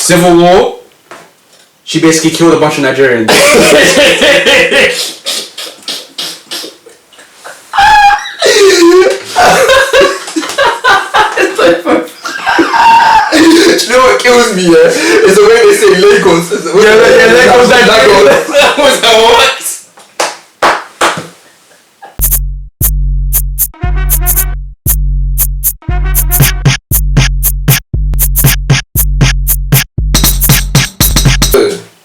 Civil War, she basically killed a bunch of Nigerians. You know what kills me, yeah? Is the way they say Lagos. Lagos. That was what?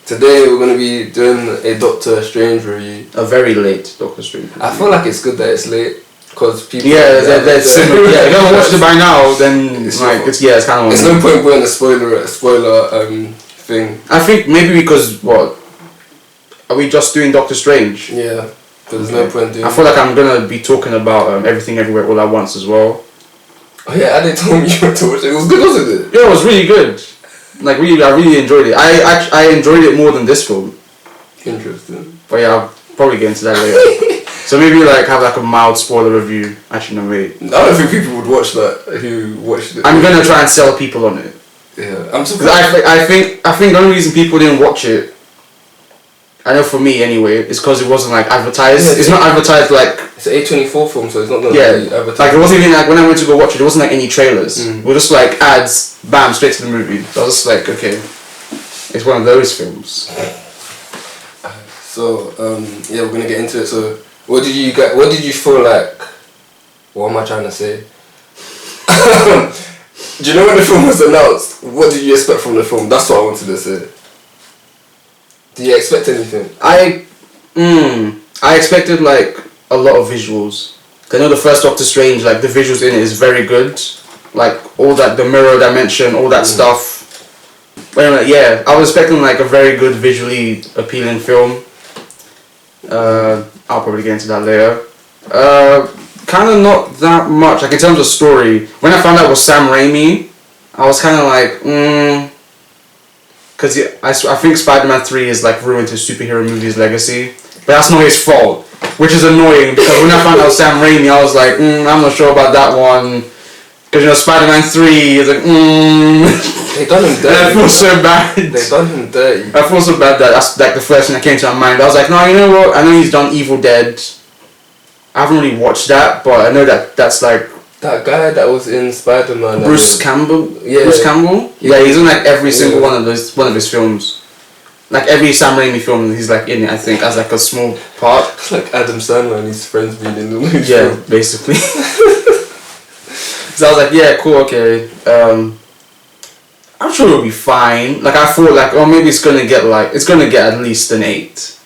Today we're going to be doing a Doctor Strange review. A very late Doctor Strange review. I feel like it's good that it's late. Because people... Yeah, that's similar. Yeah, if you haven't watched it by now, then it's kind of... There's no point putting a spoiler thing. I think maybe because, what? Are we just doing Doctor Strange? Yeah, because there's no point doing... I feel like I'm going to be talking about Everything Everywhere All at Once as well. Oh yeah, they told me you were to watch it. It was good, wasn't it? Yeah, it was really good. Like, really, I really enjoyed it. I enjoyed it more than this film. Interesting. But yeah, I'll probably get into that later. So maybe like have like a mild spoiler review. Actually, no, wait. I don't think people would watch that who watched it. I'm gonna try and sell people on it. Yeah, I'm surprised. I think the only reason people didn't watch it, I know for me anyway, is because it wasn't like advertised. Yeah, it's not advertised like... It's an A24 film, so it's not gonna be advertised. Like it wasn't even like when I went to go watch it, it wasn't like any trailers. It was just like ads, bam, straight to the movie. So I was just like, okay, it's one of those films. So yeah, we're gonna get into it. So what did you feel like? What am I trying to say? Do you know when the film was announced? What did you expect from the film? That's what I wanted to say. Did you expect anything? I expected like a lot of visuals. I know the first Doctor Strange, like the visuals in it is very good. Like all that, the mirror dimension, all that stuff. But anyway, yeah, I was expecting like a very good visually appealing film. I'll probably get into that later. Kind of not that much. Like in terms of story, when I found out it was Sam Raimi, I was kind of like, because I think Spider-Man 3 is like ruined his superhero movie's legacy. But that's not his fault, which is annoying because when I found out Sam Raimi, I was like, I'm not sure about that one. Because Spider-Man 3 is like, They done him dirty. I feel so bad. They done him dirty. I feel so bad that that's like the first thing that came to my mind. I was like, no, you know what? I know he's done Evil Dead. I haven't really watched that, but I know that's like... That guy that was in Spider-Man. Bruce Campbell? Yeah. Bruce Campbell? Yeah, he's in like every single one of his films. Like every Sam Raimi film, he's like in it, I think, as like a small part. It's like Adam Sandler and his friends being in the movie. Yeah, basically. So I was like, yeah, cool, okay. I'm sure it'll be fine. Like I thought, like, oh, maybe it's gonna get at least an 8.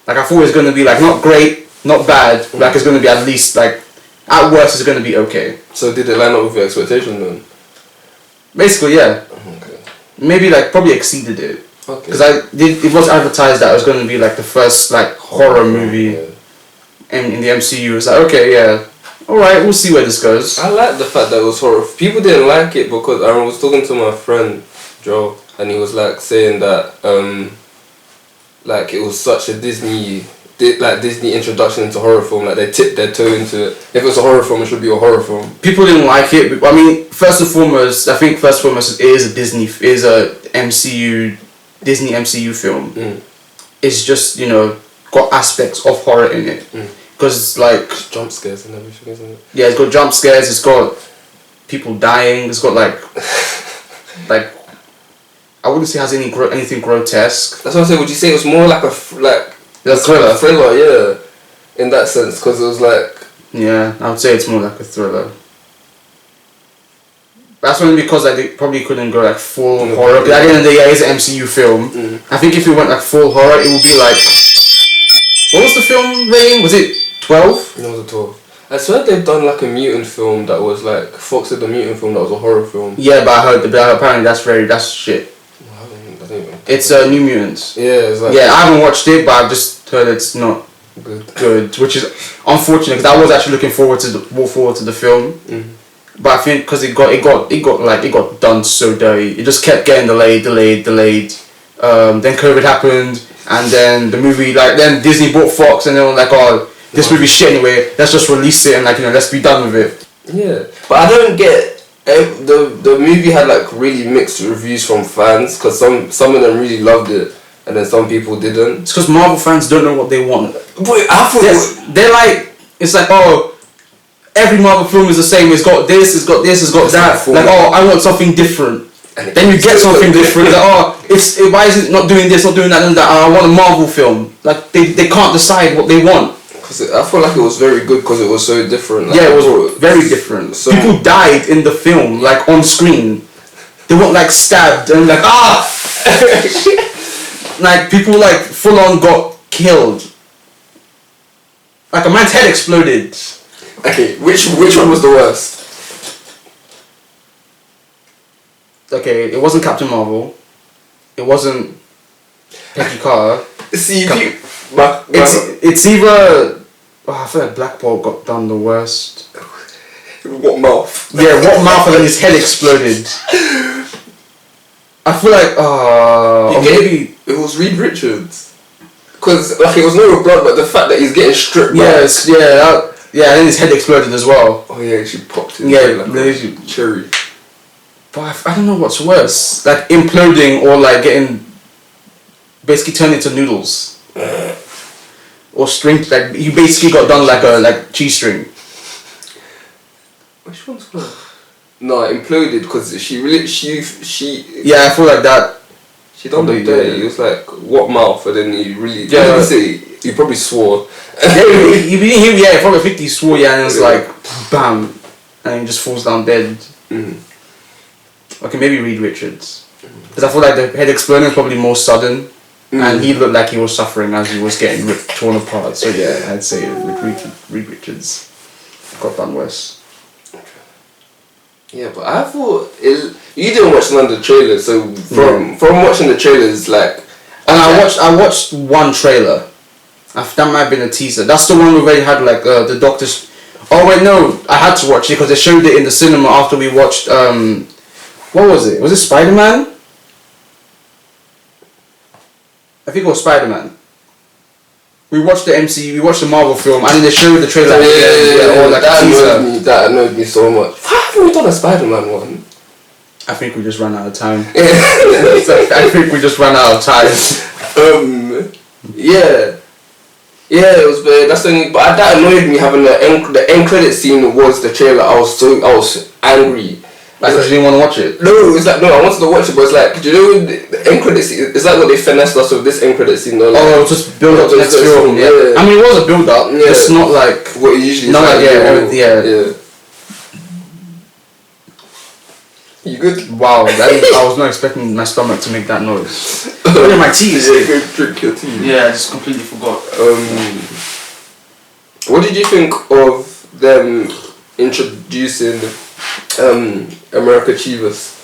Like I thought it was gonna be like not great, not bad. But, like it's gonna be at least like at worst it's gonna be okay. So did it line up with your expectations then? Basically, yeah. Okay. Maybe like probably exceeded it. Okay. Because it was advertised that it was gonna be like the first like horror movie in the MCU. It's like okay, yeah. Alright, we'll see where this goes. I like the fact that it was horror. People didn't like it because I was talking to my friend Joe and he was like saying that like it was such a Disney introduction into horror film, like they tipped their toe into it. If it's a horror film, it should be a horror film. People didn't like it. I mean, first and foremost, I think it is a Disney MCU film. It's just, got aspects of horror in it. Because like jump scares and everything, isn't it? Yeah, it's got jump scares. It's got people dying. It's got like I wouldn't say it has anything grotesque. That's what I said. Would you say it was more like a thriller? Thriller, yeah, in that sense, because it was like. Yeah, I would say it's more like a thriller. That's only because they probably couldn't go like full horror. Because at the end of the day, it's an MCU film. I think if you went like full horror, it would be like. What was the film rating? Was it 12? It was a 12. I swear they've done like a mutant film that was like Fox did the mutant film that was a horror film. Yeah, but I heard apparently that's shit. I don't even. It's New Mutants. Yeah, it's like. Yeah, I haven't watched it, but I've just heard it's not good, which is unfortunate because I was actually looking forward to the film. But I think because it got done so dirty, it just kept getting delayed. Then COVID happened. And then the movie, then Disney bought Fox, and they were like, "Oh, this movie's shit anyway. Let's just release it and let's be done with it." Yeah, but I don't get The movie had like really mixed reviews from fans because some of them really loved it and then some people didn't. It's because Marvel fans don't know what they want. Wait, I thought they're like, it's like, oh, every Marvel film is the same. It's got this, it's got this, it's got that. Like, oh, I want something different. And then you get something different. Like, oh, why is it not doing this, not doing that, and that? Oh, I want a Marvel film. Like they can't decide what they want. Cause I feel like it was very good because it was so different. Like, yeah, it was very different. So people died in the film, like on screen. They weren't like stabbed and like like people like full on got killed. Like a man's head exploded. Okay, which one was the worst? Okay, it wasn't Captain Marvel. It wasn't Peggy Carter. See, it's either. I feel like Black Bolt got done the worst. What mouth? Yeah, what mouth and then his head exploded. I feel like maybe it was Reed Richards. Cause like it was no blood, but the fact that he's getting stripped. Yes, back. and then his head exploded as well. Oh yeah, she popped it. Yeah, like a cherry. But I don't know what's worse, like imploding or like getting basically turned into noodles, or string. Like you basically got done like cheese string. Which one's worse? No, it imploded because she. Yeah, I feel like that. She done the dirty. It was like what mouth, and then he really. Yeah, he probably swore. Yeah, he probably 50 swore. Yeah, and it's like bam, and he just falls down dead. Okay, maybe Reed Richards. Because I feel like the head explosion is probably more sudden. And he looked like he was suffering as he was getting torn apart. So yeah, I'd say Reed Richards got done worse. Yeah, but I thought you didn't watch none of the trailers. So from watching the trailers, like... And I watched one trailer. That might have been a teaser. That's the one where they had like the doctors... Oh wait, no. I had to watch it because they showed it in the cinema after we watched... What was it? Was it Spider-Man? I think it was Spider-Man. We watched the MCU, we watched the Marvel film, and then they showed the trailer. That annoyed me so much. Why haven't we done a Spider-Man one? I think we just ran out of time. I think we just ran out of time. Yeah, it was bad. That's the only. But that annoyed me having the end credit scene was the trailer. I was angry. Like, because you didn't want to watch it? No, it's like, no, I wanted to watch it, but it's like, do you know the end credit scene? It's like what they finessed us with this end credit scene. Though, like, just build up to the next film. Yeah. I mean, it was a build up. Yeah. It's not like what it usually is. Not like, yeah. You good? Wow, I was not expecting my stomach to make that noise. Look at my teeth. Yeah, go drink your tea. Yeah, I just completely forgot. What did you think of them introducing America Chavez,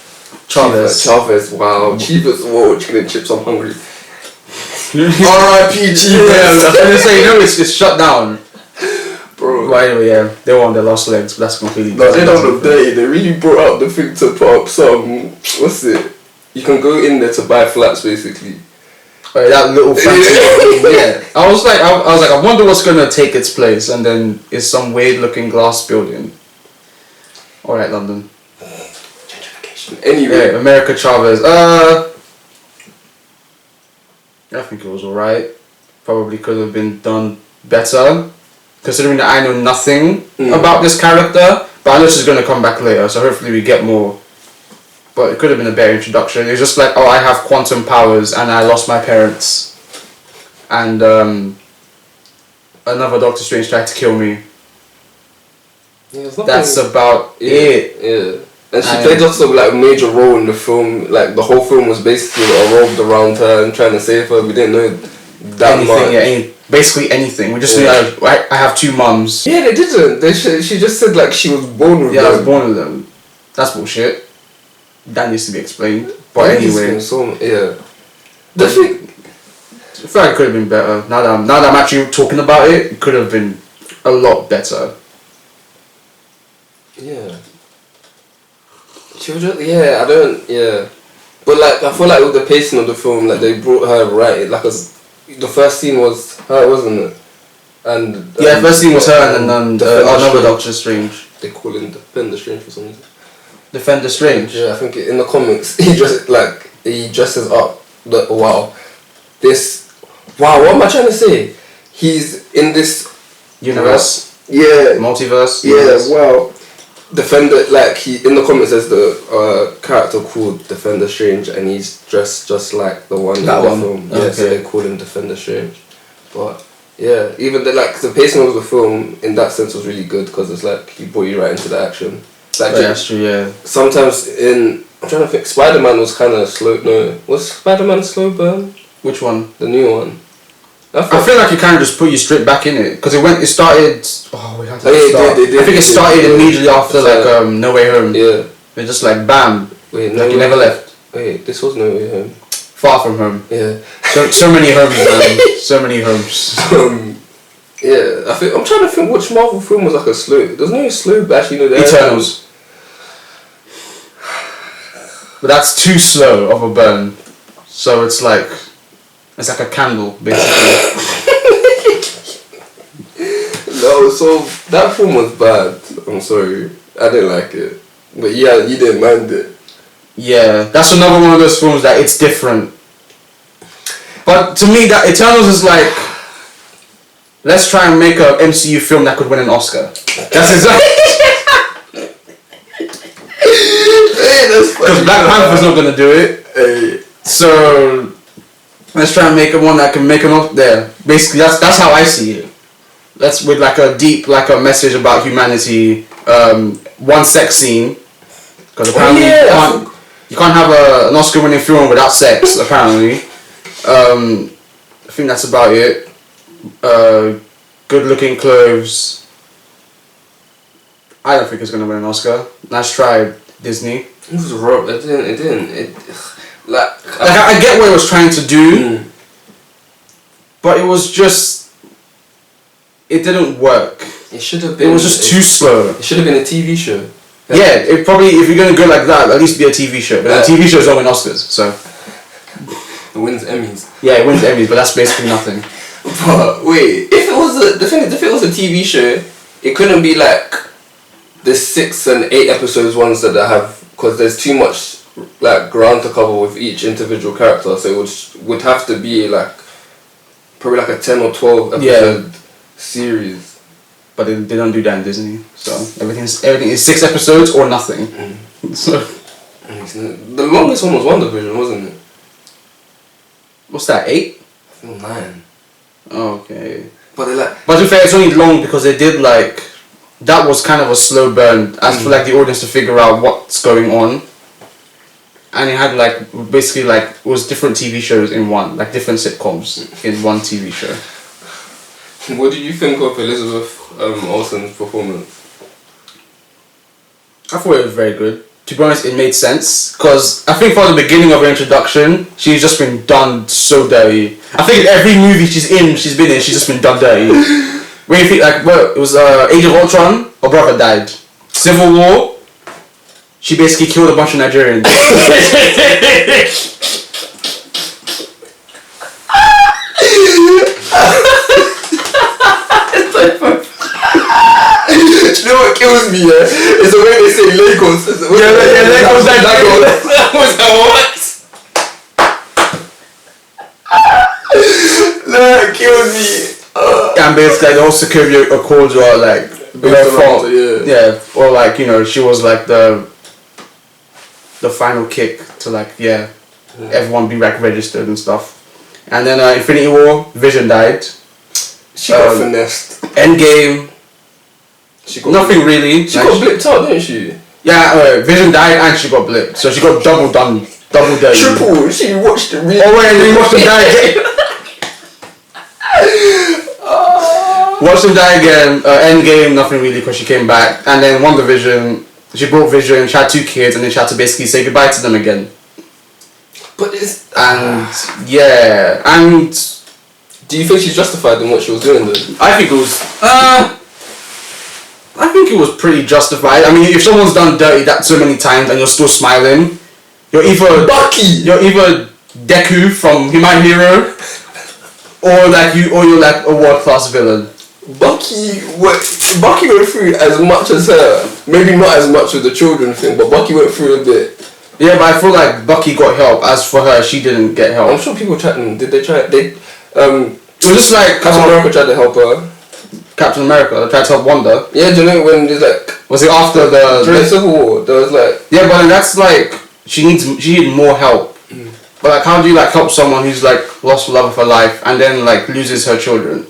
wow, Chivas, whoa, chicken and chips, I'm hungry. R.I.P. Chivas. I was gonna say, it's shut down. Bro. But anyway, yeah, they were on their last legs, but that's completely no, they don't look dirty. They really brought out the thing to put up some, what's it? You can go in there to buy flats, basically. Oh, that little fancy. Yeah. I was like, I wonder what's gonna take its place, and then it's some weird looking glass building. Alright, London. Gentrification. Anyway. Yeah, America Chavez. I think it was alright. Probably could have been done better. Considering that I know nothing about this character. But I know she's going to come back later, so hopefully we get more. But it could have been a better introduction. It was just like, oh, I have quantum powers and I lost my parents. And another Doctor Strange tried to kill me. Yeah, that's about it. Yeah. And she played also like a major role in the film. Like the whole film was basically revolved around her and trying to save her. We didn't know that much. Yeah, basically anything. We just knew I have two mums. Yeah, they didn't. She just said like she was born with them. Yeah, I was born with them. That's bullshit. That needs to be explained. But anyway. The thing, I feel like it could have been better. Now that I'm actually talking about it, it could have been a lot better. Yeah. She was just, but like I feel like with the pacing of the film, like they brought her right, like the first scene was her, wasn't it? And first scene was her, and then another Doctor Strange. They call him Defender Strange for some reason. Defender Strange. Yeah, I think in the comics he dresses up. Wow, what am I trying to say? He's in this Universe. Yeah. Multiverse. Yeah. Universe. Wow. Defender, like he in the comics there's the character called Defender Strange, and he's dressed just like the one in the film. Yeah, so they call him Defender Strange. But yeah, even the pacing of the film in that sense was really good because it's like he brought you right into the action. Like that's true. Yeah. Sometimes I'm trying to think. Spider-Man was kind of slow. No, was Spider-Man slow burn? Which one? The new one. I feel like it kind of just put you straight back in it because it started. Oh, we had to start. I think it started immediately after No Way Home. Yeah. They just like bam. Wait, like you never left. Wait, this was No Way Home. Far From Home. Yeah. So many homes, man. So many homes. Yeah, I'm trying to think which Marvel film was like a slow. There's no slow, but actually no. Eternals. But that's too slow of a burn, so it's like a candle basically. No, so that film was bad. I'm sorry, I didn't like it. But yeah, you didn't mind it. Yeah, that's another one of those films that it's different. But to me, that Eternals is like, let's try and make a MCU film that could win an Oscar. That's exactly. Because Black Panther's not gonna do it. So let's try and make one that can make an Oscar. There, basically, that's how I see it. That's with like a deep, like a message about humanity. One sex scene, because apparently you can't have an Oscar-winning film without sex. Apparently, I think that's about it. Good-looking clothes. I don't think it's gonna win an Oscar. Nice try, Disney. It was rough. It didn't. I get what it was trying to do, but it was just. It didn't work. It should have been. It was just too slow. It should have been a TV show. Yeah, it probably, if you're gonna go like that, at least be a TV show. But TV shows don't win Oscars, so. It wins Emmys. Yeah, it wins Emmys, but that's basically nothing. But wait, if it was a TV show, it couldn't be like the 6 and 8 episodes ones that have, because there's too much like ground to cover with each individual character. So it would have to be like probably like a 10 or 12 episode series. But they don't do that in Disney, so everything is 6 episodes or nothing. So the longest one was WandaVision, wasn't it? What's that, 8? I think 9. Oh, okay. But they like. But to be fair, it's only long because they did like. That was kind of a slow burn as for like the audience to figure out what's going on. And it had like basically like it was different TV shows in one, like different sitcoms in one TV show. What did you think of Elizabeth Olsen's performance? I thought it was very good. To be honest, it made sense because I think from the beginning of her introduction, she's just been done so dirty. I think in every movie she's been in, she's just been done dirty. When you think like, well, it was Age of Ultron, her brother died. Civil War, she basically killed a bunch of Nigerians. You know what kills me, is the way they say Lagos. Lagos. That was what? That killed me. And basically, the whole security accords were like her fault. Yeah, or like she was like the final kick to like everyone be like registered and stuff. And then Infinity War, Vision died. She got finessed. Endgame. Nothing really. She got blipped out, didn't she? Yeah, Vision died and she got blipped, so she got double dirty. Triple. She watched it. Oh wait, and then watched him die again. Watched him die again. Endgame, nothing really because she came back, and then WandaVision. She brought Vision. She had 2 kids, and then she had to basically say goodbye to them again. But it's and. Do you think she's justified in what she was doing though? I think it was pretty justified. I mean, if someone's done dirty that so many times and you're still smiling, you're either Bucky. You're either Deku from My Hero, or you're like a world-class villain. Bucky went through as much as her. Maybe not as much with the children thing, but Bucky went through a bit. Yeah, but I feel like Bucky got help. As for her, she didn't get help. I'm sure people tried. Did they try? It was just like Captain America tried to help her. Captain America tried to help Wanda. Yeah, do you know when there's like? Was it after during Civil War? There was like. Yeah, but that's like she needed more help. But like, how do you like help someone who's like lost the love of her life and then like loses her children?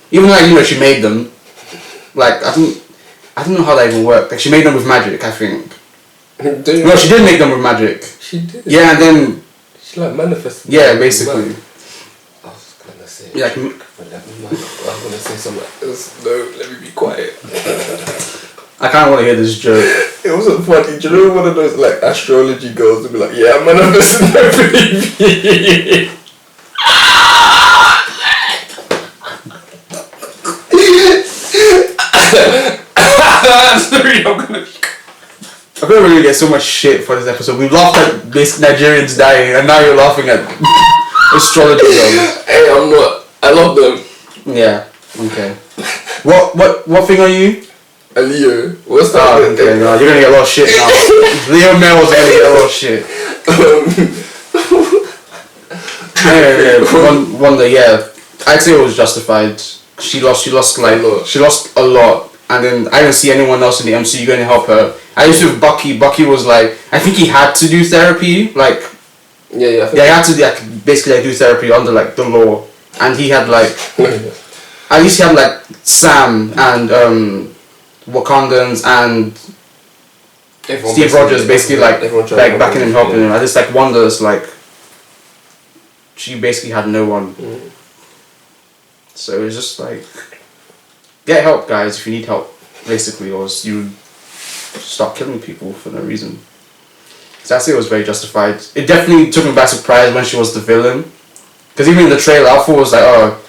Even though, you know, she made them. Like, I don't know how that even worked. Like, she made them with magic, I think. No, she did make them with magic. She did. Yeah, and then she like manifested. Yeah, basically. I was gonna say. Yeah, I was gonna say something like this. No, let me be quiet. I kind of want to hear this joke. It wasn't funny. Do you know one of those like astrology girls would be like, yeah, I'm manifesting my baby. Sorry, I'm gonna. I feel like we're gonna get so much shit for this episode. We laughed at basic Nigerians dying, and now you're laughing at astrology girls. Hey, I'm not. I love them. Yeah. Okay. What thing are you? A Leo. What's that? Oh, okay, no, you're gonna get a lot of shit now. Leo Mel's gonna get a lot of shit. Yeah, Wanda, yeah. I'd say it was justified. She lost a lot, and then I didn't see anyone else in the MCU going to help her. I used to with Bucky. Bucky was like, I think he had to do therapy, like. Yeah. He had to basically like do therapy under like the law, and he had like. At least he had like Sam and Wakandans and Steve Rogers basically like backing him, helping him. I just like Wanda's like. She basically had no one. So it was just like, get help, guys, if you need help, basically, or you stop killing people for no reason. So I say it was very justified. It definitely took me by surprise when she was the villain, because even in the trailer, I thought it was like, oh,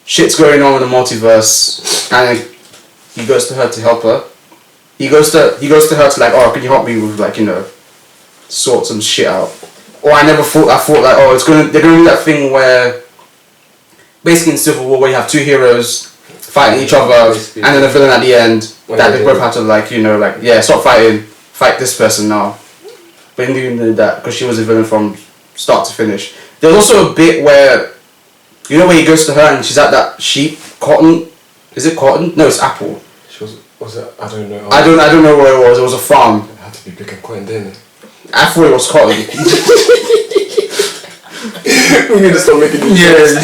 shit's going on with the multiverse, and he goes to her to help her. He goes to her to like, oh, can you help me with like, you know, sort some shit out. Or I thought like, oh, they're gonna do that thing where. Basically in Civil War where you have two heroes fighting each other and then a villain at the end that they both have to like, you know, like, yeah, stop fighting, fight this person now. But they didn't do that because she was a villain from start to finish. There's also a bit where, you know, where he goes to her and she's at that sheep, cotton, is it cotton? No, it's apple. Was it? I don't know. I don't know where it was. It was a farm. It had to be big and cotton, didn't it? I thought it was cotton. We need to start making these jokes.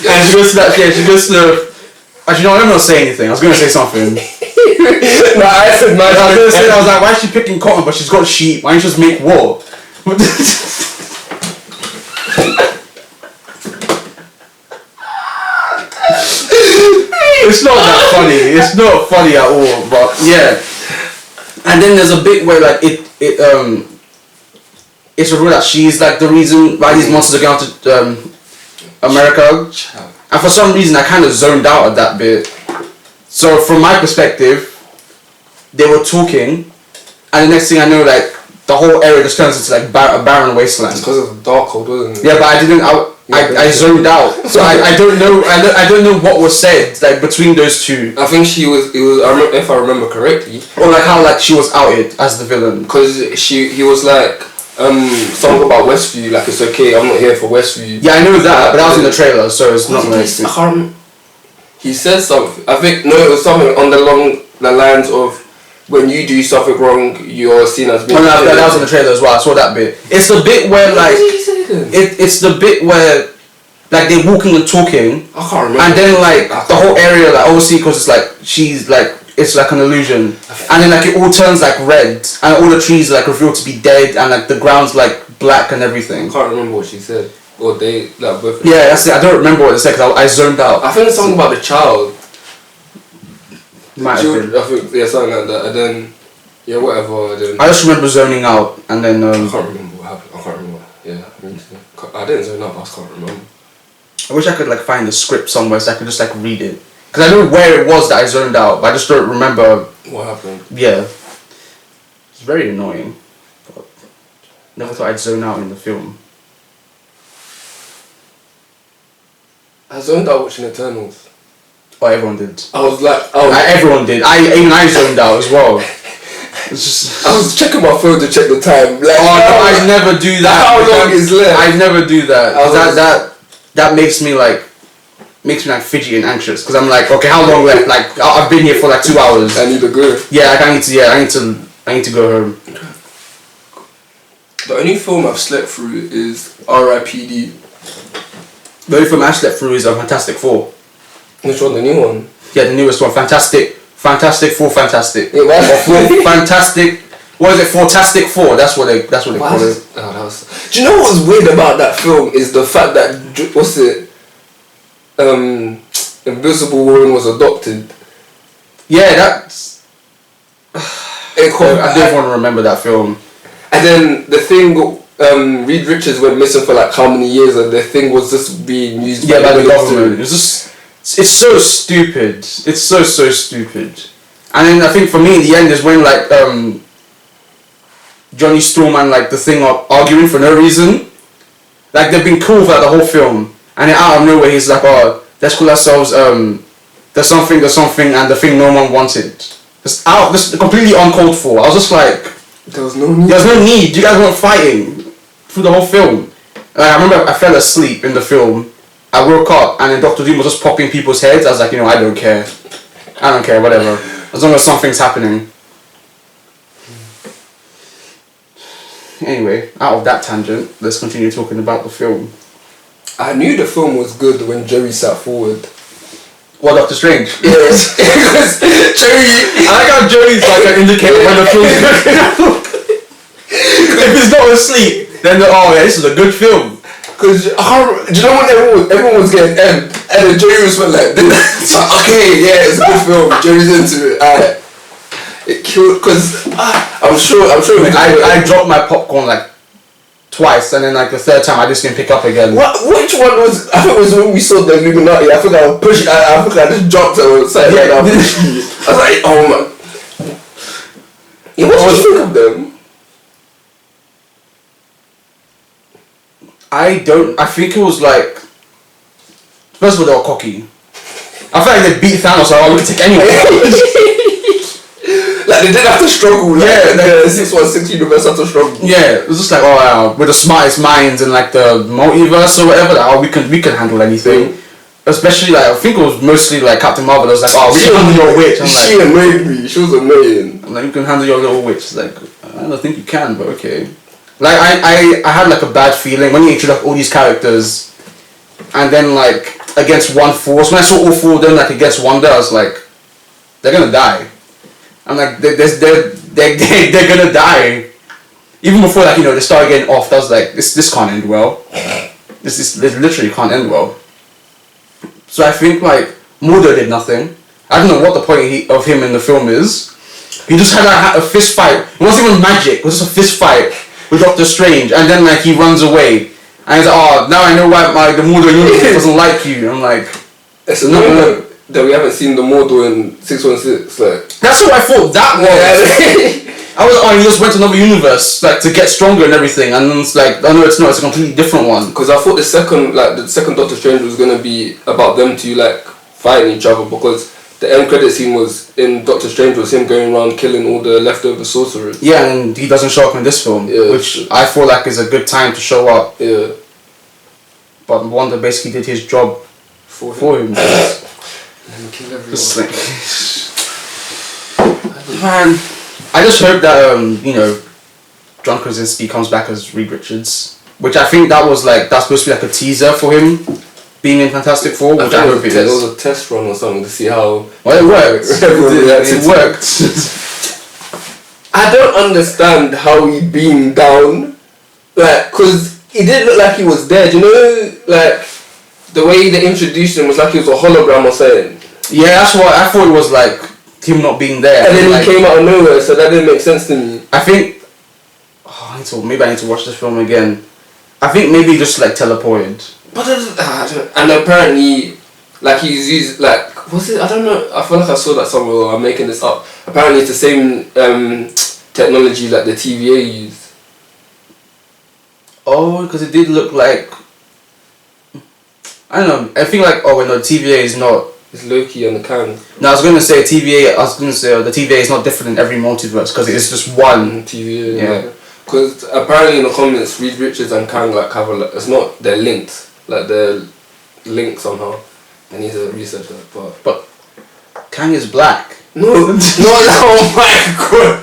And she goes to that, she goes to... Actually, no, I'm not saying anything. I was going to say something. No, I said my... I was like, why is she picking cotton but she's got sheep? Why don't you just make wool? It's not that funny. It's not funny at all, but yeah. And then there's a bit where like it's revealed that she's like the reason why these monsters are going to America. And for some reason I kind of zoned out at that bit. So from my perspective, they were talking, and the next thing I know, like the whole area just turns into like a barren wasteland. It's because of the dark cold, wasn't it? Yeah, but I zoned out, so I don't know. I don't know what was said like between those two. I think she was. It was. If I remember correctly. Or like how like she was outed as the villain. Because he was like something about Westview. Like it's okay. I'm not here for Westview. Yeah, I know that, but that was in the trailer, so it's not like. He said something. I think it was something on the lines of. When you do something wrong, you're seen as being. Oh no, that was in the trailer as well. I saw that bit. It's the bit where like it's the bit where like they're walking and talking. I can't remember. And then like the whole area, like obviously because it's like she's like it's like an illusion, and then like it all turns like red, and all the trees are like revealed to be dead, and like the ground's like black and everything. I can't remember what she said. Or they like both. Yeah, that's it. I don't remember what they said because I zoned out. I think it's something about the child. Might have been. I think something like that, and then whatever. Then I just remember zoning out, and then I can't remember what happened. I can't remember. Yeah, I didn't zone out. I just can't remember. I wish I could like find the script somewhere so I could just like read it, because I know where it was that I zoned out, but I just don't remember what happened. Yeah, it's very annoying. But never thought I'd zone out in the film. I zoned out watching Eternals. Oh, everyone did. I was like, everyone did. Even I zoned out as well. It's just. I was checking my phone to check the time. Like, oh no, I never do that. How long is left? I never do that. That makes me like fidgety and anxious because I'm like, okay, how long left? Like I've been here for like 2 hours. I need to go. Yeah, like, I need to go home. The only film I've slept through is R.I.P.D. The only film I slept through is Fantastic Four. Which one? The new one? Yeah, the newest one. Fantastic Four. Fantastic. Yeah, Fantastic. What is it? Fantastic Four. That's what they call it. Oh, that was. Do you know what's weird about that film is the fact that Invisible Woman was adopted. Yeah, that's. I don't want to remember that film. And then the thing, Reed Richards went missing for like how many years, and the thing was just being used by the government. It's so stupid. It's so stupid. And then I think for me in the end is when like Johnny Storm and like the Thing are arguing for no reason. Like they've been cool for the whole film, and then out of nowhere he's like, oh, let's call ourselves there's something, and the Thing no one wanted. Just completely uncalled for. I was just like, there was no need. There's no need. You guys weren't fighting through the whole film. Like, I remember I fell asleep in the film. I woke up and then Dr. Doom was just popping people's heads. I was like, I don't care. I don't care, whatever. As long as something's happening. Anyway, out of that tangent, let's continue talking about the film. I knew the film was good when Jerry sat forward. What, Doctor Strange? Yes. Because Jerry... I like how Jerry's like an indicator when the film's good. If he's not asleep, then this is a good film. Because, do you know when everyone was getting M, and then Jerry was like, okay, yeah, it's a good film, Jerry's into it, it killed, because I'm sure I dropped my popcorn like twice, and then like the third time I just didn't pick up again. Which one was? I think it was when we saw the Illuminati. I think I was pushing. I think I just dropped it on side. Yeah, I was like, oh my. Yeah, what did you think of them? I think it was like. First of all, they were cocky. I feel like they beat Thanos, so I would take anyone. Like they didn't have to struggle. Like, the 616 universe had to struggle. Yeah, it was just like, we're the smartest minds in like the multiverse or whatever. Like, we can handle anything. Especially like I think it was mostly like Captain Marvel. It was like, we can handle your witch. I'm she annoyed me. She was annoying. I'm like, you can handle your little witch. It's like, I don't think you can, but okay. Like I had like a bad feeling when you introduced all these characters, and then like against one force. When I saw all four of them like against Wanda, I was like, they're gonna die. I'm like, they're gonna die. Even before like they started getting off, I was like, this can't end well. This literally can't end well. So I think like Mordo did nothing. I don't know what the point of him in the film is. He just had a fist fight. It wasn't even magic. It was just a fist fight with Doctor Strange, and then like he runs away, and he's like, now I know why the Mordo universe doesn't like you. I'm like, it's no. That we haven't seen the Mordo in 616, like... That's what I thought that was. I was, he just went to another universe, like, to get stronger and everything, and then it's like, no, it's not, it's a completely different one. Because I thought the second Doctor Strange was going to be about them two, like, fighting each other, because the end credit scene was, in Doctor Strange, was him going around killing all the leftover sorcerers. Yeah, and he doesn't show up in this film, which I feel like is a good time to show up. Yeah. But Wanda basically did his job for him. Let me kill everyone. Man, I just hope that John Krasinski comes back as Reed Richards, which I think that's supposed to be like a teaser for him being in Fantastic Four, which I hope it is. It was a test run or something to see how. Well, it worked. It worked. I don't understand how he beamed down, like, cause he didn't look like he was dead. Like the way they introduced him was like he was a hologram or something. Yeah, that's what I thought. It was like him not being there, and then he came out of nowhere, so that didn't make sense to me. I think maybe I need to watch this film again. I think maybe just like teleported. But and apparently, like he's used like was it? I don't know. I feel like I saw that somewhere. Or I'm making this up. Apparently, it's the same technology that the TVA used. Oh, because it did look like. I I don't know. I think like no, TVA is not. It's Loki and the Kang. No, I was gonna say TVA. I was gonna say the TVA is not different in every multiverse because it's just one TVA. Yeah. Because apparently in the comments, Reed Richards and Kang like have it's not they're linked, like they're linked somehow. I need to research that, but Kang is black. No, oh my god.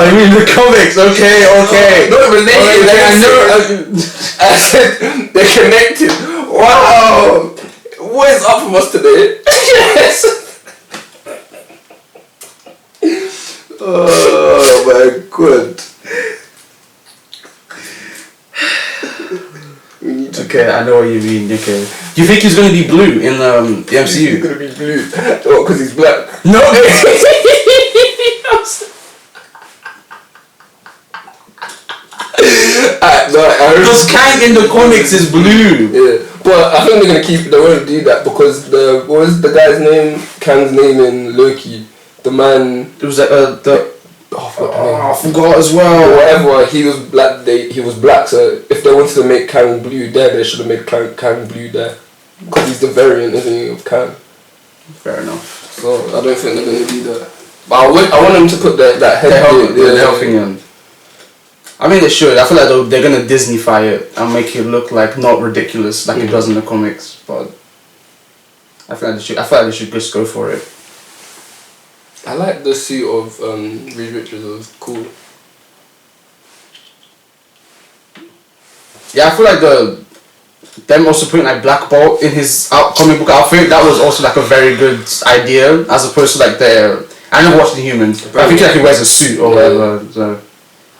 I mean the comics, okay. Not related. Okay, I know. I said they're connected. Wow. What is up with us today? Yes. Oh my god. Okay, I know what you mean. Okay. Do you think he's gonna be blue in the MCU? He's gonna be blue. Oh, because he's black. No. Because Kang in the comics is blue. Yeah, but I think they're gonna keep. They won't do that because what was the guy's name? Kang's name in Loki. The man. It was like I I forgot as well. Whatever. He was black. He was black. So if they wanted to make Kang blue there, they should have made Kang blue there. Because he's the variant, isn't he, of Kang? Fair enough. So I don't think they're gonna do that. But I want them to put that head the thing on. I mean they should. I feel like they're gonna Disneyfy it and make it look like not ridiculous like it does in the comics. But I feel like they should just go for it. I like the suit of Reed Richards. It was cool. Yeah, I feel like them also putting like Black Bolt in his comic book outfit, that was also like a very good idea as opposed to like I never watched Inhumans, but I think like he wears a suit or whatever. So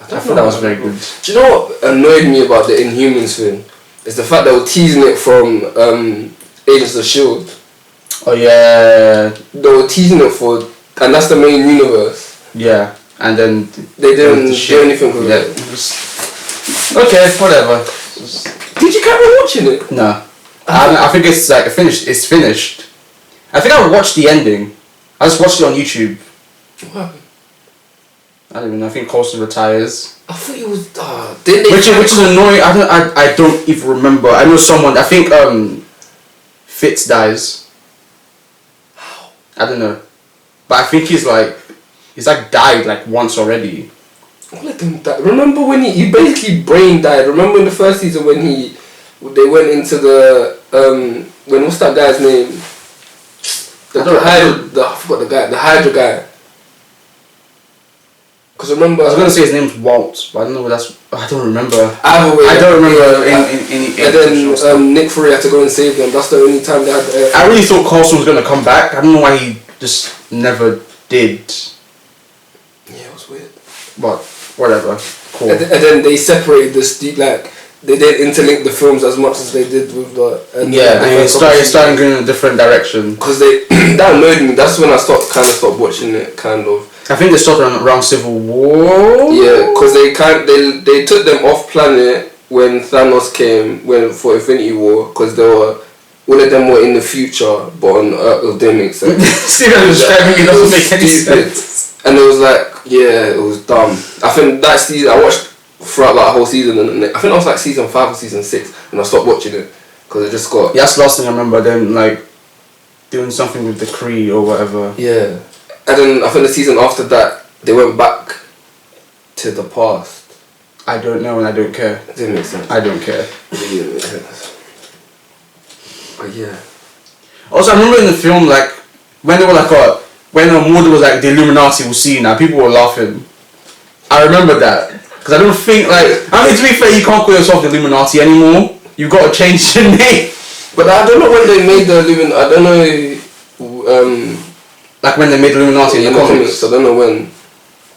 I thought that was very good. Do you know what annoyed me about the Inhumans thing? Is the fact they were teasing it from Agents of S.H.I.E.L.D. Oh yeah. They were teasing it for, and that's the main universe. Yeah, and then they didn't do anything with it. Okay, whatever. Did you carry on watching it? No. I think it's like finished. It's finished. I think I watched the ending. I just watched it on YouTube. What happened? I don't even know. I think Coulson retires. I thought it was. Which is annoying. I don't even remember. I know someone. I think Fitz dies. How? I don't know, but I think he's like died like once already. All of them died. Remember when he basically brain died? Remember in the first season when they went into the when what's that guy's name? I forgot the guy, the Hydra guy. Because remember, I was gonna say his name's Walt, but I don't know what I don't remember. I don't remember and then Nick Fury had to go and save them. That's the only time they had. I really thought Coulson was gonna come back. I don't know why he just never did. Yeah, it was weird. But whatever, cool. And then they separated they didn't interlink the films as much as they did with the. And it started going in a different direction. Because that annoyed me. That's when I stopped watching it, kind of. I think they stopped around Civil War. Yeah, because they took them off planet when Thanos came for Infinity War, because all of them were in the future, but on Earth it didn't make sense. Steven was describing it doesn't make any sense. And it was like, yeah, it was dumb. I think that season I watched throughout that whole season, and I think I was like season 5 or season 6, and I stopped watching it because it just got. Yeah, that's the last thing I remember. Them like doing something with the Kree or whatever. Yeah. And then I think the season after that, they went back to the past. I don't know and I don't care. It didn't make sense. I don't care. It didn't make sense. But yeah. Also, I remember in the film, like, when they were like, when Mordo was like, the Illuminati will see you now, people were laughing. I remember that. Because I don't think, like, I mean, to be fair, you can't call yourself the Illuminati anymore. You've got to change your name. But I don't know when they made the Illuminati. I don't know. Like when they made the Illuminati in the comics. I don't know when.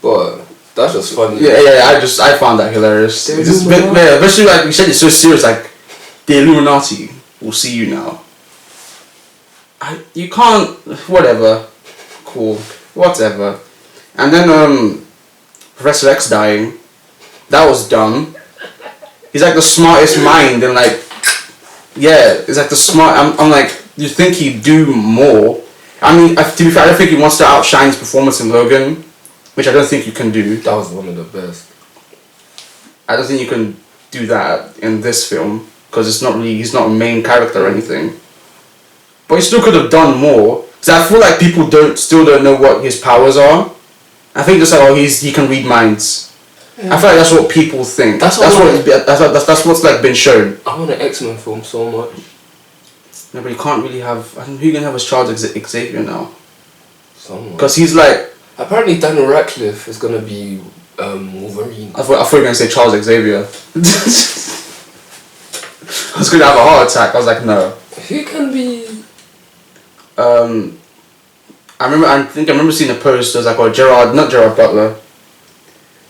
But that's just funny. Yeah. I found that hilarious. Especially like we said, it's so serious. Like the Illuminati will see you now. You can't. Whatever. Cool. Whatever. And then Professor X dying. That was dumb. He's like the smartest mind, and like, yeah, it's like the smart. I'm like, you think he'd do more? I mean, to be fair, I don't think he wants to outshine his performance in Logan, which I don't think you can do. That was one of the best. I don't think you can do that in this film because he's not a main character or anything. But he still could have done more. Because I feel like people still don't know what his powers are. I think just like he can read minds. Yeah. I feel like that's what people think. That's what's like been shown. I want an X-Men film so much. No, but you can't really have. I think who can have as Charles Xavier now? Someone. Because he's like. Apparently, Daniel Radcliffe is gonna be Wolverine. I thought you were gonna say Charles Xavier. I was gonna have a heart attack. I was like, no. Who can be? I think I remember seeing a post. It was like, not Gerard Butler.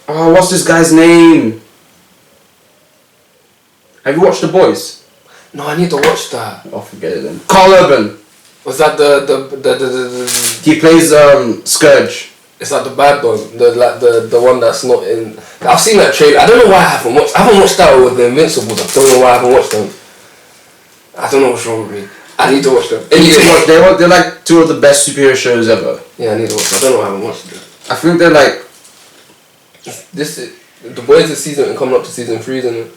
Oh, what's this guy's name? Have you watched The Boys? No, I need to watch that. Oh, forget it then. Carl Urban. Was that the He plays Scourge. Is that the bad one? The one that's not in. I've seen that trailer. I don't know why I haven't watched that with the Invincibles. I don't know why I haven't watched them. I don't know what's wrong with me. I need to watch them. They're like two of the best superhero shows ever. Yeah, I need to watch them. I don't know why I haven't watched them. I think they're like. The Boys is coming up to season 3, isn't it?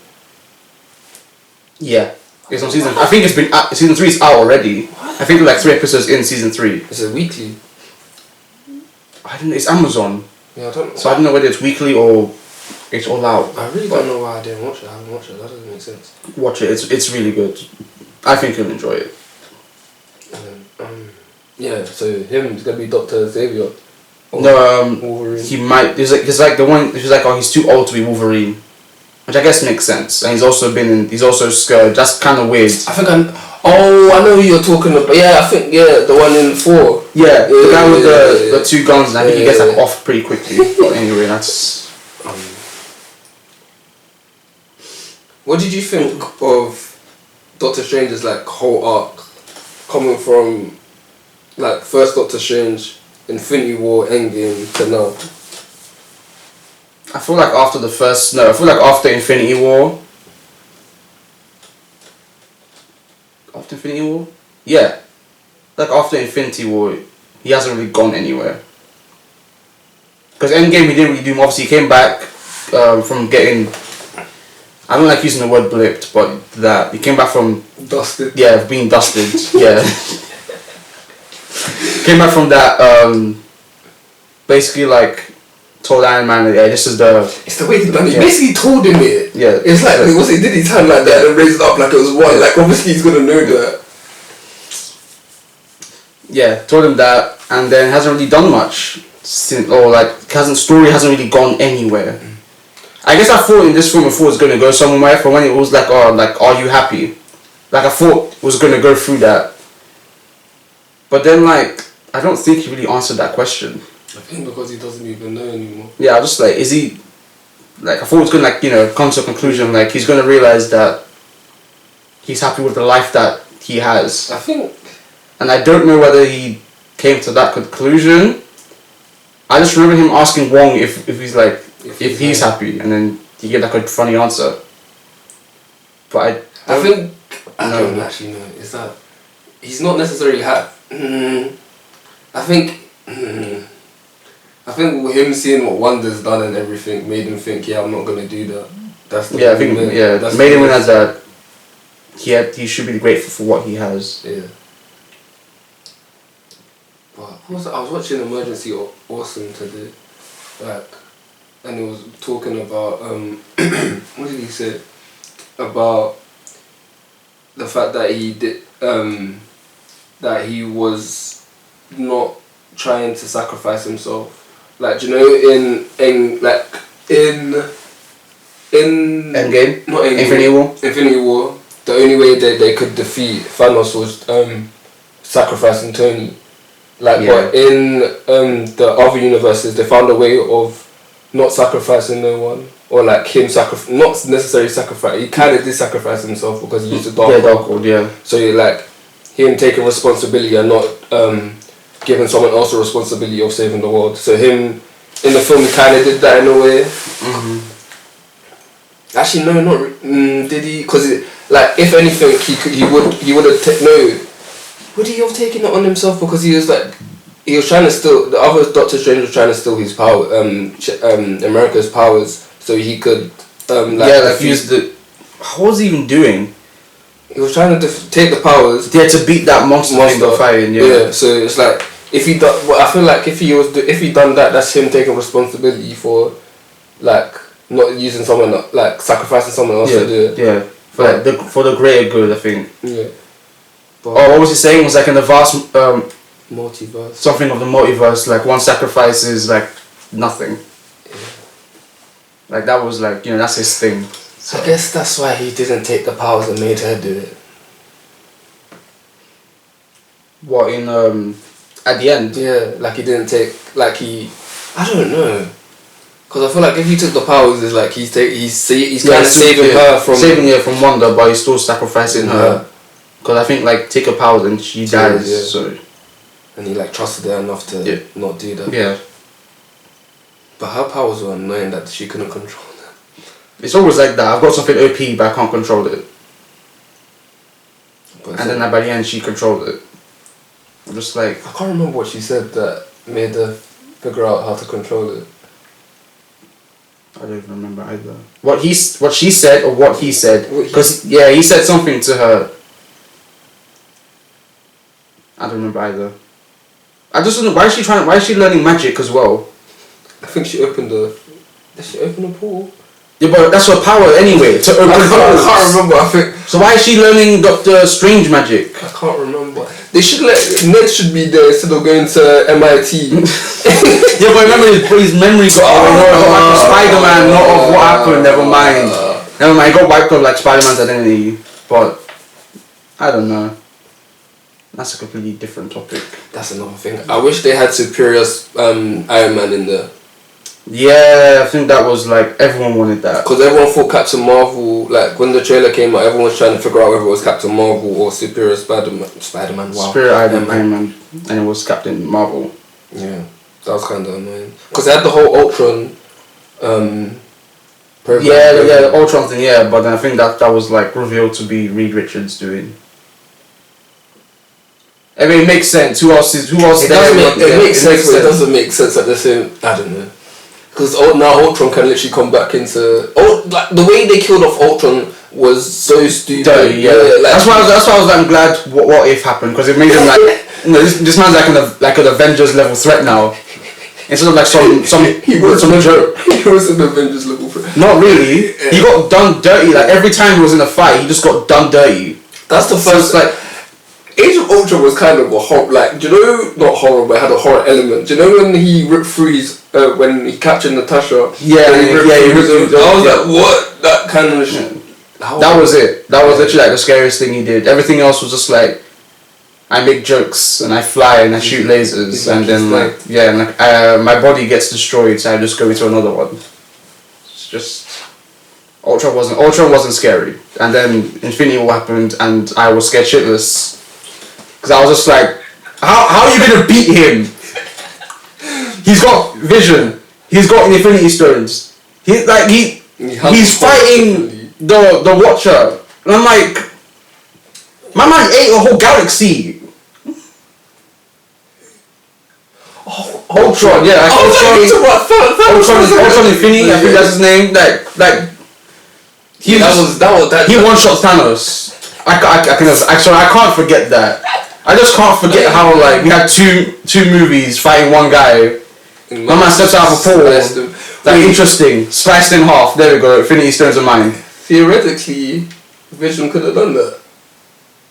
Yeah. It's on season. I think it's been season 3 is out already. What? I think like 3 episodes in season 3. Is it weekly? I don't know. It's Amazon. Yeah, I don't know. So I don't know whether it's weekly or it's all out. I really don't know why I didn't watch it. I haven't watched it. That doesn't make sense. Watch it. It's really good. I think you'll enjoy it. Yeah. So he's gonna be Dr. Xavier. No. Wolverine. He might. He's like the one. He's like, oh, he's too old to be Wolverine. Which I guess makes sense, and he's also Scourge. That's kind of weird. I know who you're talking about. Yeah, I think the one in 4. Yeah, the guy with the 2 guns, and I think he gets like off pretty quickly. But anyway, that's. What did you think of Doctor Strange's like whole arc, coming from like first Doctor Strange, Infinity War, Endgame to now? I feel like after after Infinity War. After Infinity War? Yeah. Like after Infinity War, he hasn't really gone anywhere. Because Endgame he didn't really do. Obviously he came back from getting. I don't like using the word blipped, but that he came back from dusted. Yeah, being dusted. Yeah. Came back from that. Basically like. Told Iron Man, yeah, this is the. It's the way he done it. He basically told him it. Yeah. It's like he did his hand like that and raised it up like it was one. Yeah. Like obviously he's gonna know that. Yeah, told him that, and then hasn't really done much since, or like story hasn't really gone anywhere. I guess I thought in this film before it was gonna go somewhere. From when it was like, oh, like, are you happy? Like I thought it was gonna go through that. But then like I don't think he really answered that question. I think because he doesn't even know anymore. Yeah, I was just like, is he... Like, I thought it was going to, come to a conclusion, like, he's going to realise that he's happy with the life that he has. I think... And I don't know whether he came to that conclusion. I just remember him asking Wong if he's, like, if he's happy, and then he gave, like, a funny answer. But I don't actually know. Is that... He's not necessarily happy. I think him seeing what Wanda's done and everything made him think, yeah, I'm not gonna do that. That's the I think that's made him realize that he should be grateful for what he has. Yeah. But I was watching Emergency Awesome today, like, and he was talking about what did he say about the fact that he did that he was not trying to sacrifice himself. Like, do you know, in Endgame? Not Endgame. Infinity War. The only way that they could defeat Thanos was sacrificing Tony. Like, but in the other universes, they found a way of not sacrificing no one, or like him not necessarily sacrifice. He kind of did sacrifice himself because he used the Darkhold. Yeah. So like him taking responsibility and not giving someone else the responsibility of saving the world. So him in the film, he kind of did that in a way. Mm-hmm. Actually, no, not did he? Because like, if anything, he would have would he have taken it on himself? Because he was trying to steal, the other Doctor Strange was trying to steal his power, America's powers, so he could use what was he even doing? He was trying to take the powers. Yeah, to beat that monster thing they're fighting. Yeah. So it's like if he done, well, I feel like if he done that, that's him taking responsibility for, like, not using someone, like sacrificing someone else to do it. Yeah. For the greater good, I think. Yeah. But what was he saying? It was like in the vast multiverse. Something of the multiverse, like one sacrifice is like nothing. Yeah. Like that was like, that's his thing. So. I guess that's why he didn't take the powers and made her do it. What in at the end? Yeah, like he didn't take, like I don't know. Because I feel like if he took the powers, it's like he's kind of saving her from Wanda, but he's still sacrificing her. Because I think like take her powers and she dies. Yeah. So. And he like trusted her enough to not do that. Yeah. But her powers were annoying that she couldn't control them. It's always like that. I've got something OP, but I can't control it. And then by the end, she controlled it. I'm just like... I can't remember what she said that made her figure out how to control it. I don't even remember either. What she said or what he said. Because, he said something to her. I don't remember either. I just don't know, why is she learning magic as well? I think she opened did she open a pool? Yeah, but that's her power anyway, to open I can't remember, I think. So why is she learning Doctor Strange magic? I can't remember. They should Ned should be there instead of going to MIT. Yeah, but remember his memory got Spider-Man, not of what happened, never mind. He got wiped off like Spider-Man's identity, but I don't know. That's a completely different topic. That's another thing. I wish they had superior Iron Man in there. Yeah, I think that was like, everyone wanted that. Because everyone thought Captain Marvel, like when the trailer came out, everyone was trying to figure out whether it was Captain Marvel or Superior Spider-Man, wow. Superior Iron Man, and it was Captain Marvel. Yeah, that was kind of annoying. Because they had the whole Ultron program. Yeah, the Ultron thing, but then I think that was like revealed to be Reed Richards doing. I mean, it makes sense. Who else it makes sense, but it doesn't make sense at the same... I don't know. Because now Ultron can literally come back into... like, the way they killed off Ultron was so stupid. Dirty, like, that's why I was like, I'm glad what if happened, because it made him like... this man's like an Avengers level threat now. Instead of like some joke. He was an Avengers level threat. Not really. Yeah. He got done dirty. Like every time he was in a fight, he just got done dirty. That's the first... So like... Age of Ultron was kind of a horror, like, do you know, not horror, but it had a horror element. Do you know when he ripped through his, when he captured Natasha? Yeah, he ripped through I was like, what? That kind of shit. That was it. That was literally like the scariest thing he did. Everything else was just like, I make jokes and I fly and I shoot lasers and then my body gets destroyed, so I just go into another one. It's just... Ultron wasn't scary. And then Infinity War happened and I was scared shitless. Because I was just like, how are you going to beat him? He's got vision. He's got Infinity Stones. He's fighting the Watcher. And I'm like, my man ate a whole galaxy. Ultron, yeah. Ultron Infinity, I think that's his name. He one-shot Thanos. I can't forget that. I just can't forget how like we had two movies fighting one guy. My man steps out of a pool. Interesting. Sliced in half. There we go. Infinity Stones are mine. Theoretically, Vision could have done that.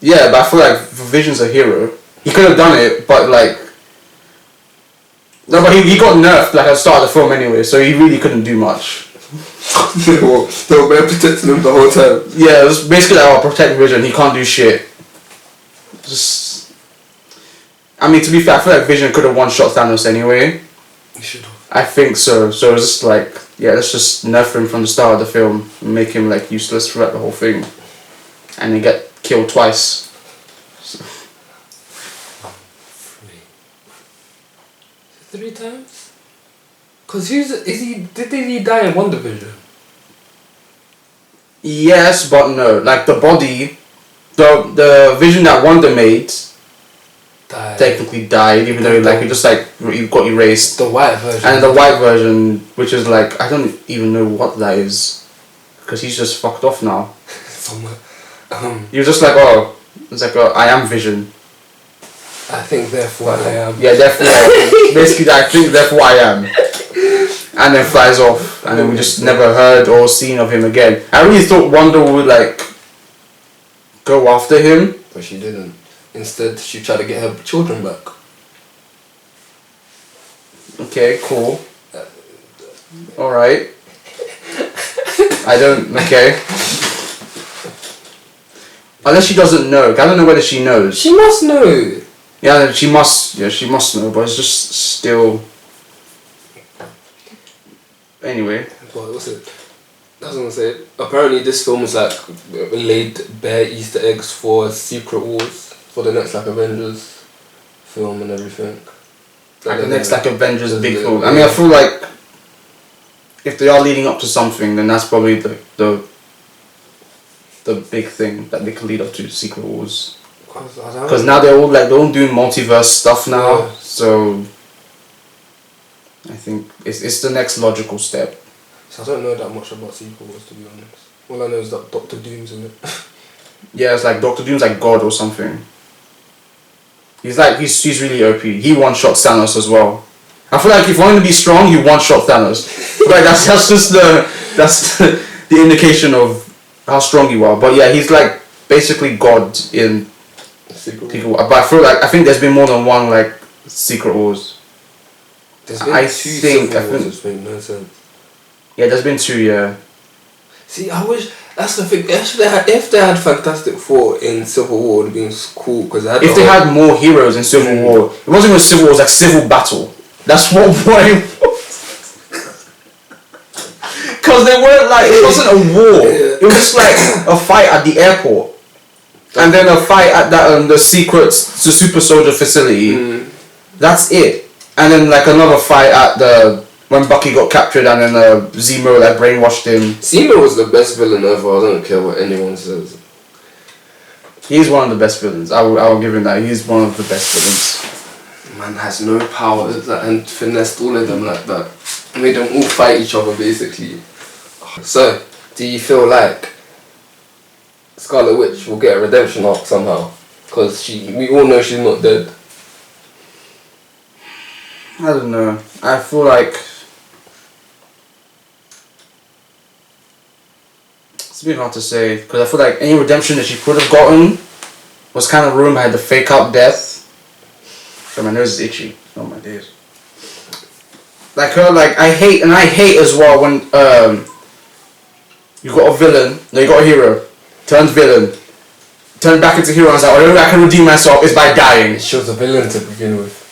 Yeah, but I feel like Vision's a hero. He could have done it, but like... No, but he got nerfed like at the start of the film anyway, so he really couldn't do much. they were protecting him the whole time. Yeah, it was basically like, protect Vision, he can't do shit. I mean, to be fair, I feel like Vision could have one-shot Thanos anyway. He should have. I think so. So it was just like, let's just nerf him from the start of the film and make him like useless throughout the whole thing. And he get killed twice. So. 3 times? Because did he die in WandaVision? Yes, but no. Like the body, the Vision that Wanda made technically died, even though like he got erased. The white version. And the white version, which is like, I don't even know what that is, because he's just fucked off now. somewhere. You're just like, oh, it's like, I am Vision. I think therefore I am. Yeah, therefore, basically, I think therefore I am. And then flies off, and then we just never heard or seen of him again. I really thought Wonder would like go after him, But she didn't. Instead, she tried to get her children back. Okay, cool. Alright. I don't... Okay. Unless she doesn't know. I don't know whether she knows. She must know. Yeah, she must know, but it's just still... Anyway. What was it? I was gonna say, apparently this film is like laid bare Easter eggs for Secret Wars, for the next like Avengers film and everything. Like the next like Avengers big film. I mean, I feel like if they are leading up to something, then that's probably the big thing that they can lead up to, Secret Wars. Because now they're all doing multiverse stuff now, yeah. So I think it's the next logical step. So I don't know that much about Secret Wars, to be honest. All I know is that Doctor Doom's in it. Yeah, it's like Doctor Doom's like God or something. He's really OP. He one-shot Thanos as well. I feel like if you want to be strong, you one-shot Thanos. Like that's just the indication of how strong you are. But yeah, he's like basically God in Secret Wars. But I think there's been more than one like Secret Wars. There's been two Civil Wars, which make no sense. Yeah, there's been 2, yeah. See, I wish... That's the thing. If they had Fantastic Four in Civil War, it would have been cool. Cause if they had more heroes in Civil War... It wasn't even Civil War, it was like Civil Battle. That's what it was. Because they weren't like... It wasn't a war. It was just like a fight at the airport. And then a fight at the super soldier facility. That's it. And then like another fight at when Bucky got captured and then Zemo like brainwashed him. Zemo was the best villain ever. I don't care what anyone says. He's one of the best villains. I will give him that. He's one of the best villains. Man has no power and finessed all of them like that. Made them all fight each other basically. So, do you feel like Scarlet Witch will get a redemption arc somehow? Because we all know she's not dead. I don't know. I feel like it's a bit hard to say because I feel like any redemption that she could have gotten was kind of ruined by the fake out death. So my nose is itchy. Oh my days. Like her, like I hate as well when you got a villain, no, you got a hero, turns villain, turns back into hero, and I was like, the only way I can redeem myself is by dying. She was a villain to begin with.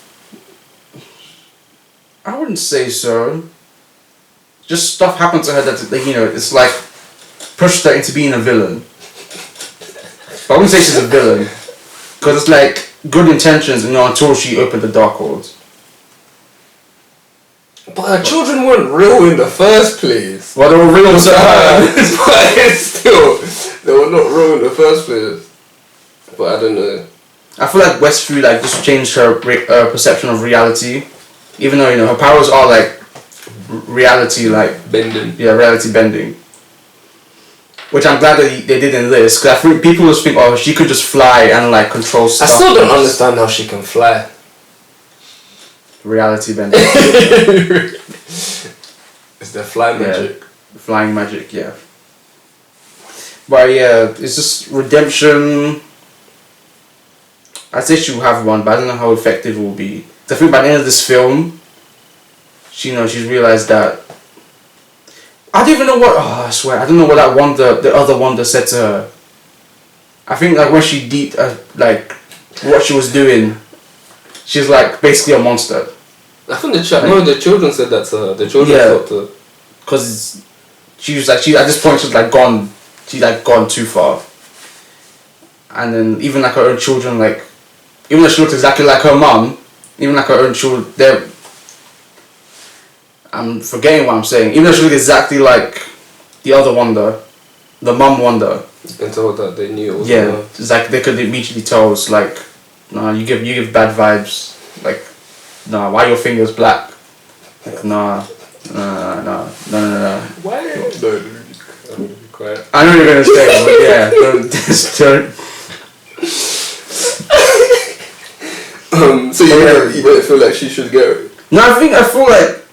I wouldn't say so. Just stuff happened to her that it's like pushed her into being a villain. But I wouldn't say she's a villain because it's like good intentions, until she opened the Darkhold. But her children weren't real in the first place. Well, they were real to her. But still, they were not real in the first place. But I don't know. I feel like Westview just changed her perception of reality. Even though, her powers are reality bending. Yeah, reality bending. Which I'm glad that they did in this, because I think people just think, oh, she could just fly and control stuff. I still don't understand how she can fly. Reality bending. Is there fly magic? Yeah, flying magic, yeah. But yeah, it's just redemption. I'd say she will have one, but I don't know how effective it will be. I think by the end of this film, she's realized that. I don't even know what. Oh, I swear, I don't know what the other Wanda said to her. I think when she what she was doing, she's basically a monster. I think the children said that to her. The children thought to her. Because she was at this point she was gone. She's gone too far. And then even her own children even though she looked exactly like her mum. Even her own children, I'm forgetting what I'm saying. Even though she looked exactly like the other Wanda, the mum Wanda. You can tell that they knew it was her. It's they could immediately tell. It's nah, you give bad vibes. Nah, why your finger's black? Nah. Why? No, quiet. I know you're gonna say it, but yeah, don't. So you don't feel like she should get it? No, I feel like,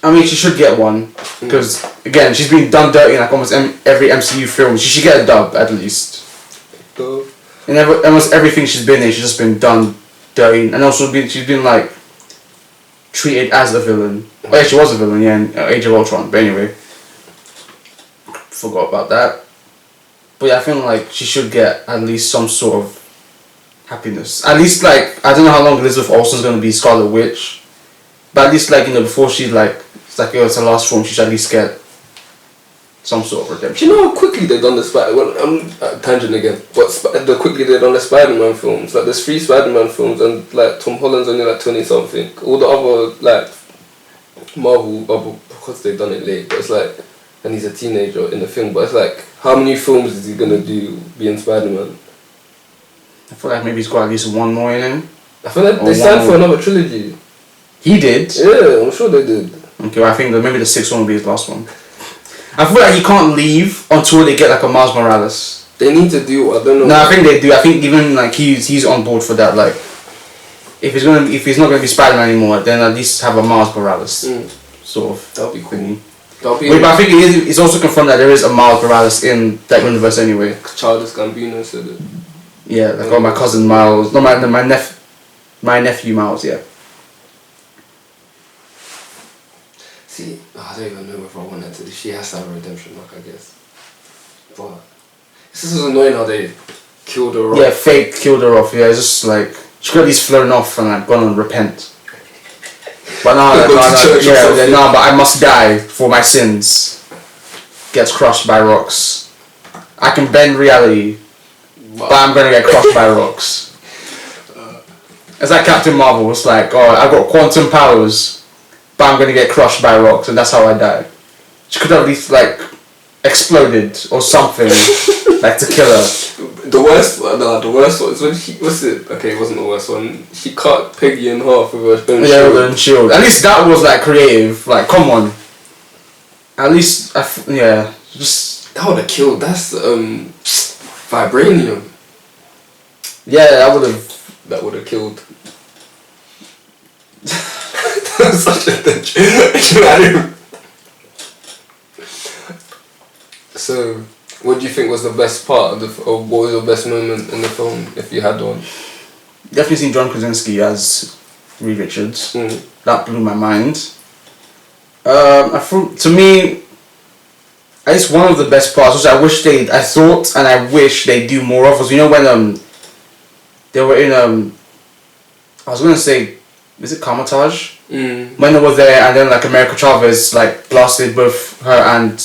I mean, she should get one because again, she's been done dirty in like almost every MCU film. She should get a dub at least. Dub. In almost everything she's been in, she's just been done dirty, and also she's been like treated as a villain. Oh yeah, she was a villain, yeah, in Age of Ultron. But anyway, forgot about that. But yeah, I feel like she should get at least some sort of happiness. At least like, I don't know how long Elizabeth Olsen's gonna be Scarlet Witch, but at least like, you know, before she like, it's like, it's her last film, she should at least get some sort of redemption. Do you know how quickly they've done the Spider? Well, I'm tangent again. But the quickly they've done the Spider-Man films. Like there's 3 Spider-Man films, and like Tom Holland's only like 20 something. All the other like Marvel, because they've done it late. But it's like, and he's a teenager in the film. But it's like, how many films is he gonna do being Spider-Man? I feel like maybe he's got at least one more in him. I feel like they signed for another trilogy. He did? Yeah, I'm sure they did. Okay, well, I think that maybe the 6th one will be his last one. I feel like he can't leave until they get like a Miles Morales. They need to do, I don't know. No, I think they do. I think even like he's on board for that. Like, if he's not gonna be Spider-Man anymore, then at least have a Miles Morales sort of. That'll be cool. Thingy. Wait, but I think it's also confirmed that there is a Miles Morales in that universe anyway. Childish Gambino said it. Yeah, like my cousin Miles, no, my nephew Miles, yeah. See, I don't even know if I want her to. She has to have a redemption arc, I guess. But this is annoying how they killed her off. Yeah, fake killed her off. Yeah, it's just like she could at least flown off and like gone and repent. But no, but I must die for my sins. Gets crushed by rocks. I can bend reality, but I'm gonna get crushed by rocks. It's like Captain Marvel. It's like, oh, I got quantum powers, but I'm gonna get crushed by rocks, and that's how I die. She could have at least like exploded or something, like to kill her. The worst one is when she, what's it? Okay, it wasn't the worst one. She cut Peggy in half with her shield. Yeah, with her shield. At least that was like creative. Like, come on. At least, just that would have killed. That's vibranium. Yeah, that would have killed. That's such a thing. So, what do you think was the best part of or what was your best moment in the film, if you had one? Definitely seen John Krasinski as Reed Richards. That blew my mind. To me, I guess one of the best parts, which I wish they do more of, was, you know, when they were in I was gonna say, is it Carmitage? When they were there, and then like America Chavez like blasted both her and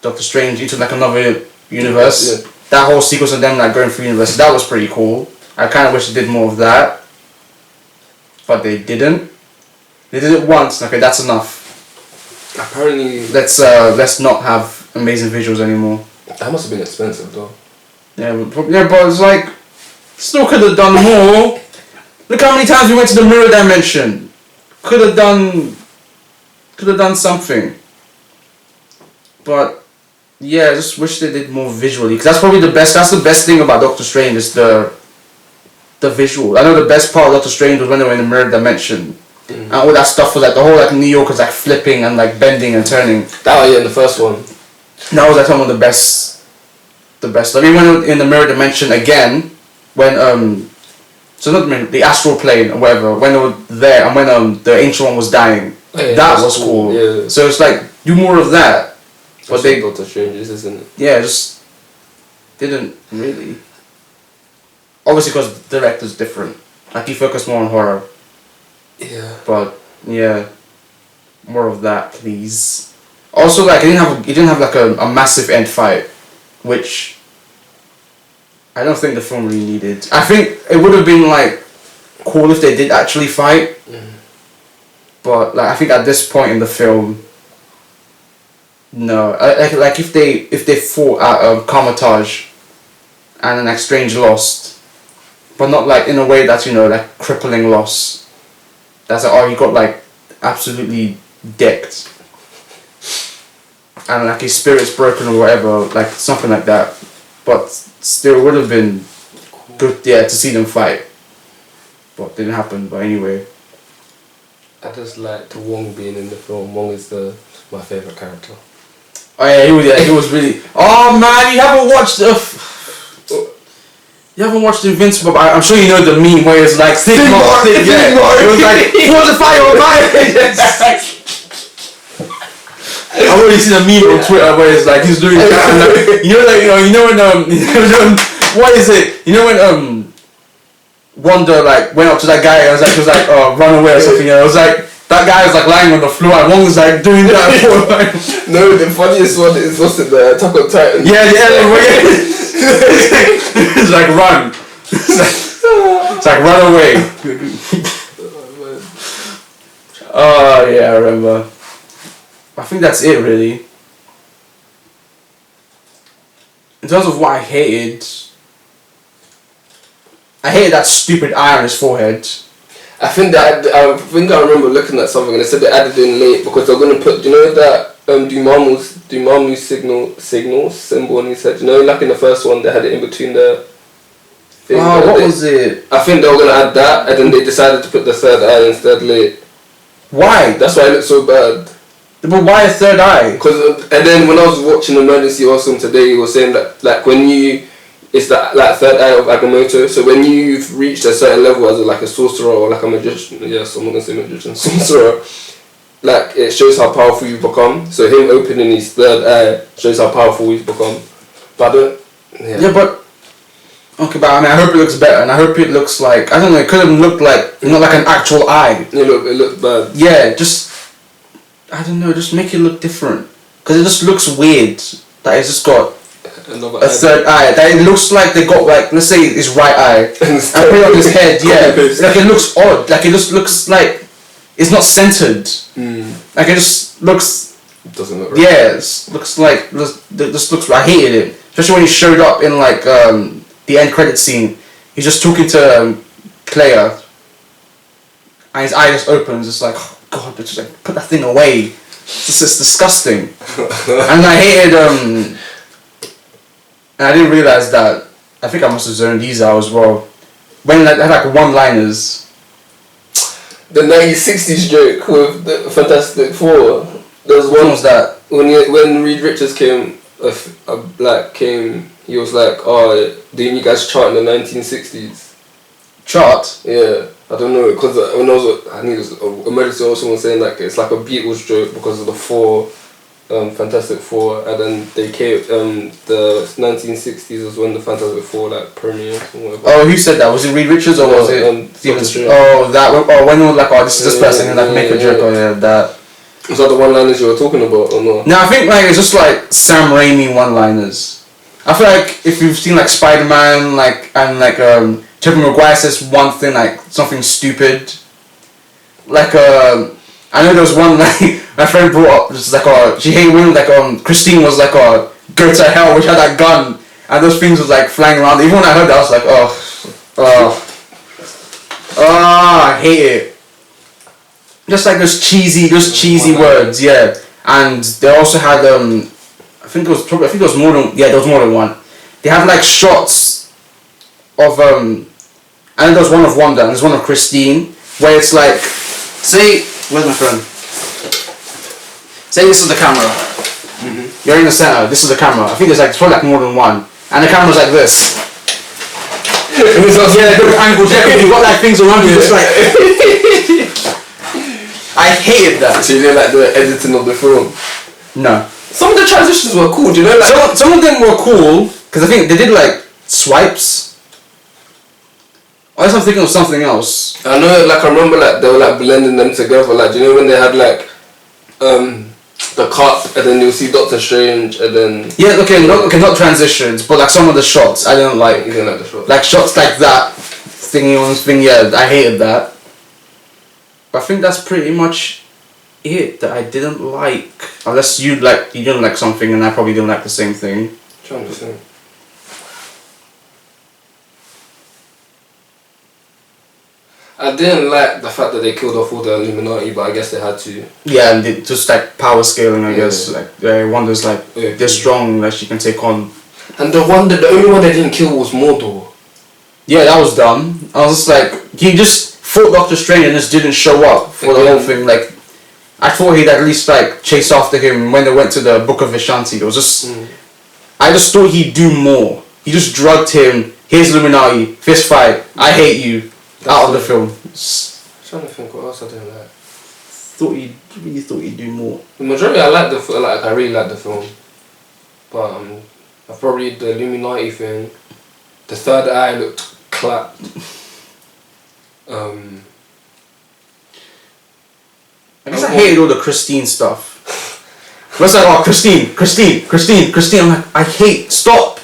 Doctor Strange into like another universe. Yeah. That whole sequence of them like going through universes, that was pretty cool. I kind of wish they did more of that, but they didn't. They did it once. Okay, that's enough. Apparently, let's not have amazing visuals anymore. That must have been expensive though. Yeah, but it's like still could have done more. Look how many times we went to the mirror dimension. Could have done something. But yeah, I just wish they did more visually, because that's probably the best. That's the best thing about Doctor Strange is the visual. I know the best part of Doctor Strange was when they were in the mirror dimension, and all that stuff was like the whole like New York was like flipping and like bending and turning. That was in the first one. That was like some of the best. The best. I mean, when in the mirror dimension again, when so not the astral plane or whatever, when they were there and when the ancient one was dying, that was cool. Yeah. So it's like do more of that. But they Doctor Strange, isn't it? Yeah, just didn't really. Obviously, because the director's different. Like he focused more on horror. Yeah. But yeah, more of that, please. Also, like it didn't have like a massive end fight, which I don't think the film really needed. I think it would have been like cool if they did actually fight. But like I think at this point in the film. No, like if they fought at Carmitage, and then like Strange lost, but not like in a way that's, you know, like crippling loss. That's like, oh, he got like absolutely decked. and like his spirit's broken or whatever, like something like that. But still, would have been good, to see them fight. But didn't happen. But anyway, I just liked Wong being in the film. Wong is my favorite character. oh yeah, he was really. Oh man, you haven't watched Invincible, but I'm sure you know the meme where it's like think more. It was like for the fire of I've already seen a meme on Twitter where it's like he's doing that, and like, you know when what is it? You know when Wanda like went up to that guy and was like run away or something. It was like that guy was like lying on the floor and Wong was like doing that. No, the funniest one is what's it, the Attack on Titan. It's like run. It's like run away. Oh yeah, I remember. I think that's it really. In terms of what I hated that stupid eye on his forehead. I think I remember looking at something and they said they added in late because they're gonna put, you know that Dumamu's symbol on his head. You know, like in the first one they had it in between the thing. Oh, what was it? I think they were gonna add that and then they decided to put the third eye instead late. Why? That's why it looked so bad. But why a third eye? And then when I was watching Emergency Awesome today, he was saying that like when it's that like third eye of Agamotto. So when you've reached a certain level as a sorcerer or like a magician, someone gonna say magician, sorcerer, like it shows how powerful you've become. So him opening his third eye shows how powerful he's become. But okay, but I mean, I hope it looks better, and I hope it looks like I don't know. It could have looked like not like an actual eye. It looked bad. Yeah, just I don't know. Just make it look different, because it just looks weird that it's just got a third eye. That it looks like they got like, let's say his right eye and put it on his head. Yeah, like it looks odd. Like it just looks like it's not centered. Like it just looks. It doesn't look right. Yeah, it looks like this looks. I hated it, especially when he showed up in like the end credit scene. He's just talking to Claire, and his eye just opens. It's like, oh God, but just like put that thing away. It's disgusting. And I hated and I didn't realize that. I think I must have zoned these out as well. When they had like one-liners. The 1960s joke with the Fantastic Four. There was one. What was that? When Reed Richards came, he was like, "Oh, didn't you guys chart in the 1960s?" Chart? Yeah, I don't know, because when I think it was Emergency or someone saying like it's like a Beatles joke because of the four, Fantastic Four, and then they came, the 1960s was when the Fantastic Four like premiered or whatever. Oh, who said that? Was it Reed Richards or was it Steven? When it was like, oh, this person and like make a joke, that. Was that the one-liners you were talking about or not? No, I think like it's just like Sam Raimi one-liners. I feel like if you've seen like Spider-Man, Tobey Maguire says one thing, like something stupid. Like I know there was one like my friend brought up, just like she hated when Christine was like go to hell, which had that gun, and those things was like flying around. Even when I heard that, I was like I hate it. Just like those cheesy words, yeah. And they also had I think there was more than one. They had like shots of I know there was one of Wanda and there's one of Christine where it's like, say, where's my phone? Say this is the camera. Mm-hmm. You're in the center. This is the camera. I think there's probably like more than one, and the camera's like this. Yeah, different angles. Yeah, you've got like things around you. It's like. I hated that. So you didn't like the editing of the film? No. Some of the transitions were cool, do you know? Like some of them were cool, because I think they did like swipes. I was thinking of something else. I know, like I remember like they were like blending them together, like do you know when they had like the cup and then you'll see Doctor Strange and then... Yeah, not transitions, but like some of the shots I didn't like. You didn't like the shots? Like shots like that, thingy on thing, yeah, I hated that. I think that's pretty much it that I didn't like. Unless you didn't like something and I probably didn't like the same thing. Trying to think. I didn't like the fact that they killed off all the Illuminati, but I guess they had to. Yeah, and it just like power scaling, I guess. Like Wanda's like they're strong, like she can take on. And the only one they didn't kill was Mordor. Yeah, that was dumb. I was just like, he just fought Doctor Strange and just didn't show up for the whole thing. Like, I thought he'd at least like chase after him when they went to the Book of Vishanti. It was just, I just thought he'd do more. He just drugged him. Here's Illuminati, fist fight. I hate you. Out of the film. I'm trying to think what else I didn't like. Really thought he'd do more. The majority I really liked the film, but probably the Illuminati thing, the third eye looked clapped. I guess I hated all the Christine stuff. It was like, oh, Christine. I'm like, I hate. Stop,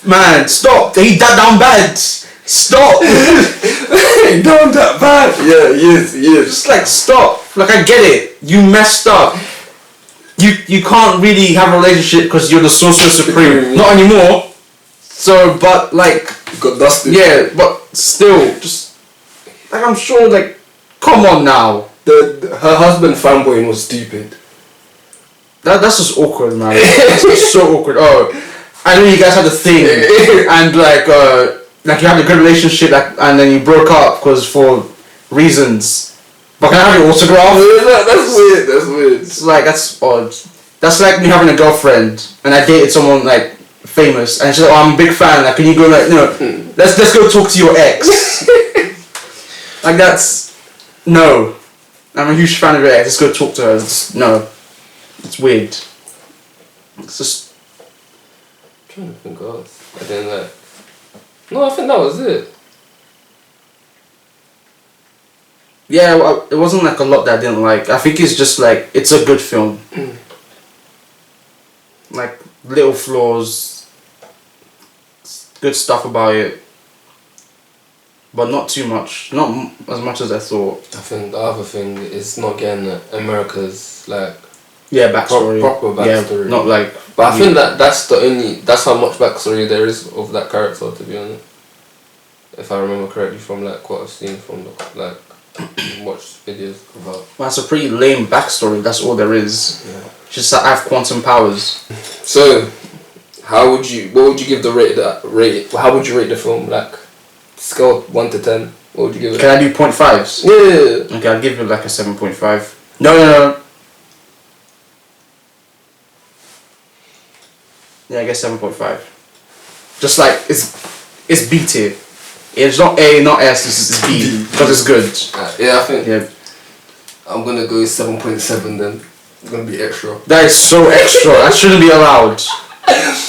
man, stop. He died down bad. Stop. Down that bad. Yeah, yes. Just like stop. Like I get it. You messed up. You can't really have a relationship because you're the sorcerer supreme. Not anymore. So, but like you got dusted. Yeah, but still, just like I'm sure. Like, come on now. Her husband fanboying was stupid. That's just awkward, man. That's just so awkward. Oh, I know you guys had a thing, and like you had a good relationship, and then you broke up because for reasons. But can I have your autograph? That's weird. It's like, that's odd. That's like me having a girlfriend, and I dated someone like famous, and she's like, oh, I'm a big fan. Like, can you go let's go talk to your ex. Like that's no. I'm a huge fan of your ex. Let's go talk to her. No. It's weird. It's just. I'm trying to think what else I didn't like. No, I think that was it. Yeah, well, it wasn't like a lot that I didn't like. I think it's just like, it's a good film. Like, little flaws, good stuff about it, but not too much. Not as much as I thought. I think the other thing is not getting America's like. Yeah, backstory. Proper backstory. Yeah, not like. But I think that's how much backstory there is of that character, to be honest. If I remember correctly from like what I've seen from watched videos about. Well, that's a pretty lame backstory. That's all there is. Yeah. Just that I have quantum powers. So, what would you give rate? How would you rate the film? Like, scale 1 to 10. What would you give it? Can I do 0.5s? Yeah. Okay, I'll give it like a 7.5. No. Yeah, I guess 7.5. Just like it's B tier. It's not A, not S. It's B because it's good. Yeah, I think. Yeah. I'm gonna go 7.7 then. It's gonna be extra. That is so extra. That shouldn't be allowed.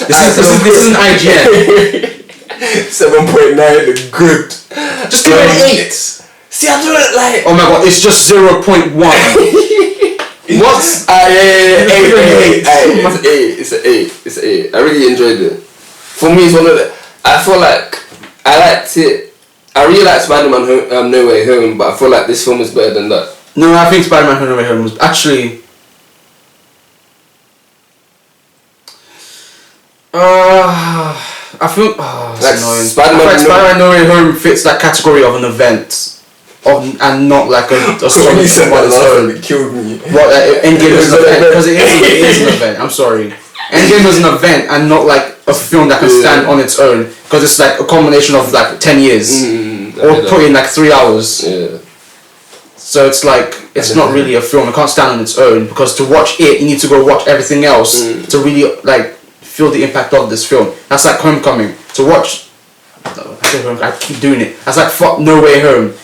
This is an IGN. 7.9, good. Just give it an 8. See, I do it like. Oh my god, it's just 0.1. What? It's an 8. I really enjoyed it. For me, it's one of the. I feel like I liked it. I really liked Spider-Man No Way Home, but I feel like this film is better than that. No, I think Spider-Man No Way Home was actually. I feel that's like annoying. Spider-Man No Way Home fits that category of an event. And not like a story. When you said that last time, it killed me. What Endgame was an event because it is an event. I'm sorry. Endgame was an event and not like a film that can stand on its own because it's like a combination of like 10 years or put in like 3 hours. Yeah. So it's like it's not really a film. It can't stand on its own because to watch it, you need to go watch everything else to really like feel the impact of this film. That's like Homecoming. To watch, I keep doing it. That's like No Way Home.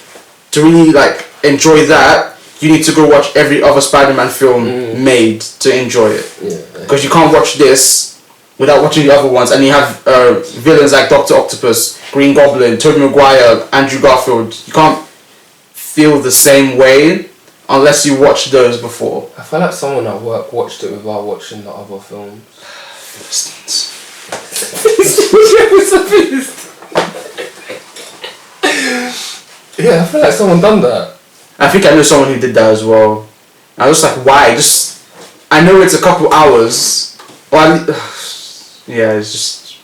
To really like enjoy that, you need to go watch every other Spider-Man film made to enjoy it. Yeah. Because you can't watch this without watching the other ones, and you have villains like Dr. Octopus, Green Goblin, Tobey Maguire, Andrew Garfield. You can't feel the same way unless you watch those before. I feel like someone at work watched it without watching the other films. Yeah, I feel like someone done that. I think I know someone who did that as well. I was like, why? I know it's a couple hours. Yeah, it's just.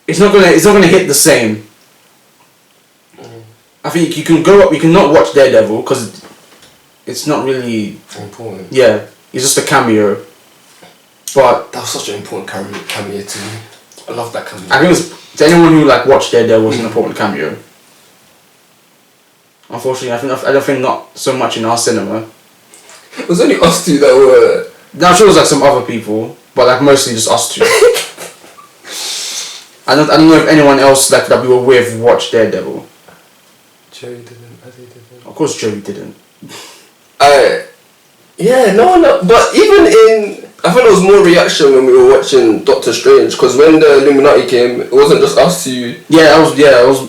It's not gonna hit the same. I think you can go up. You can not watch Daredevil because it's not really important. Yeah, it's just a cameo. But that was such an important cameo to me. I love that cameo. I think it's to anyone who like watched Daredevil was an important cameo. Unfortunately, I don't think not so much in our cinema. It was only us two that were. I'm sure it was like some other people, but like mostly just us two. I don't know if anyone else like that we were with watched Daredevil. Joey didn't. Ade didn't. Of course, Joey didn't. Yeah, no one. But even in, I think there was more reaction when we were watching Doctor Strange because when the Illuminati came, it wasn't just us two. Yeah, it was.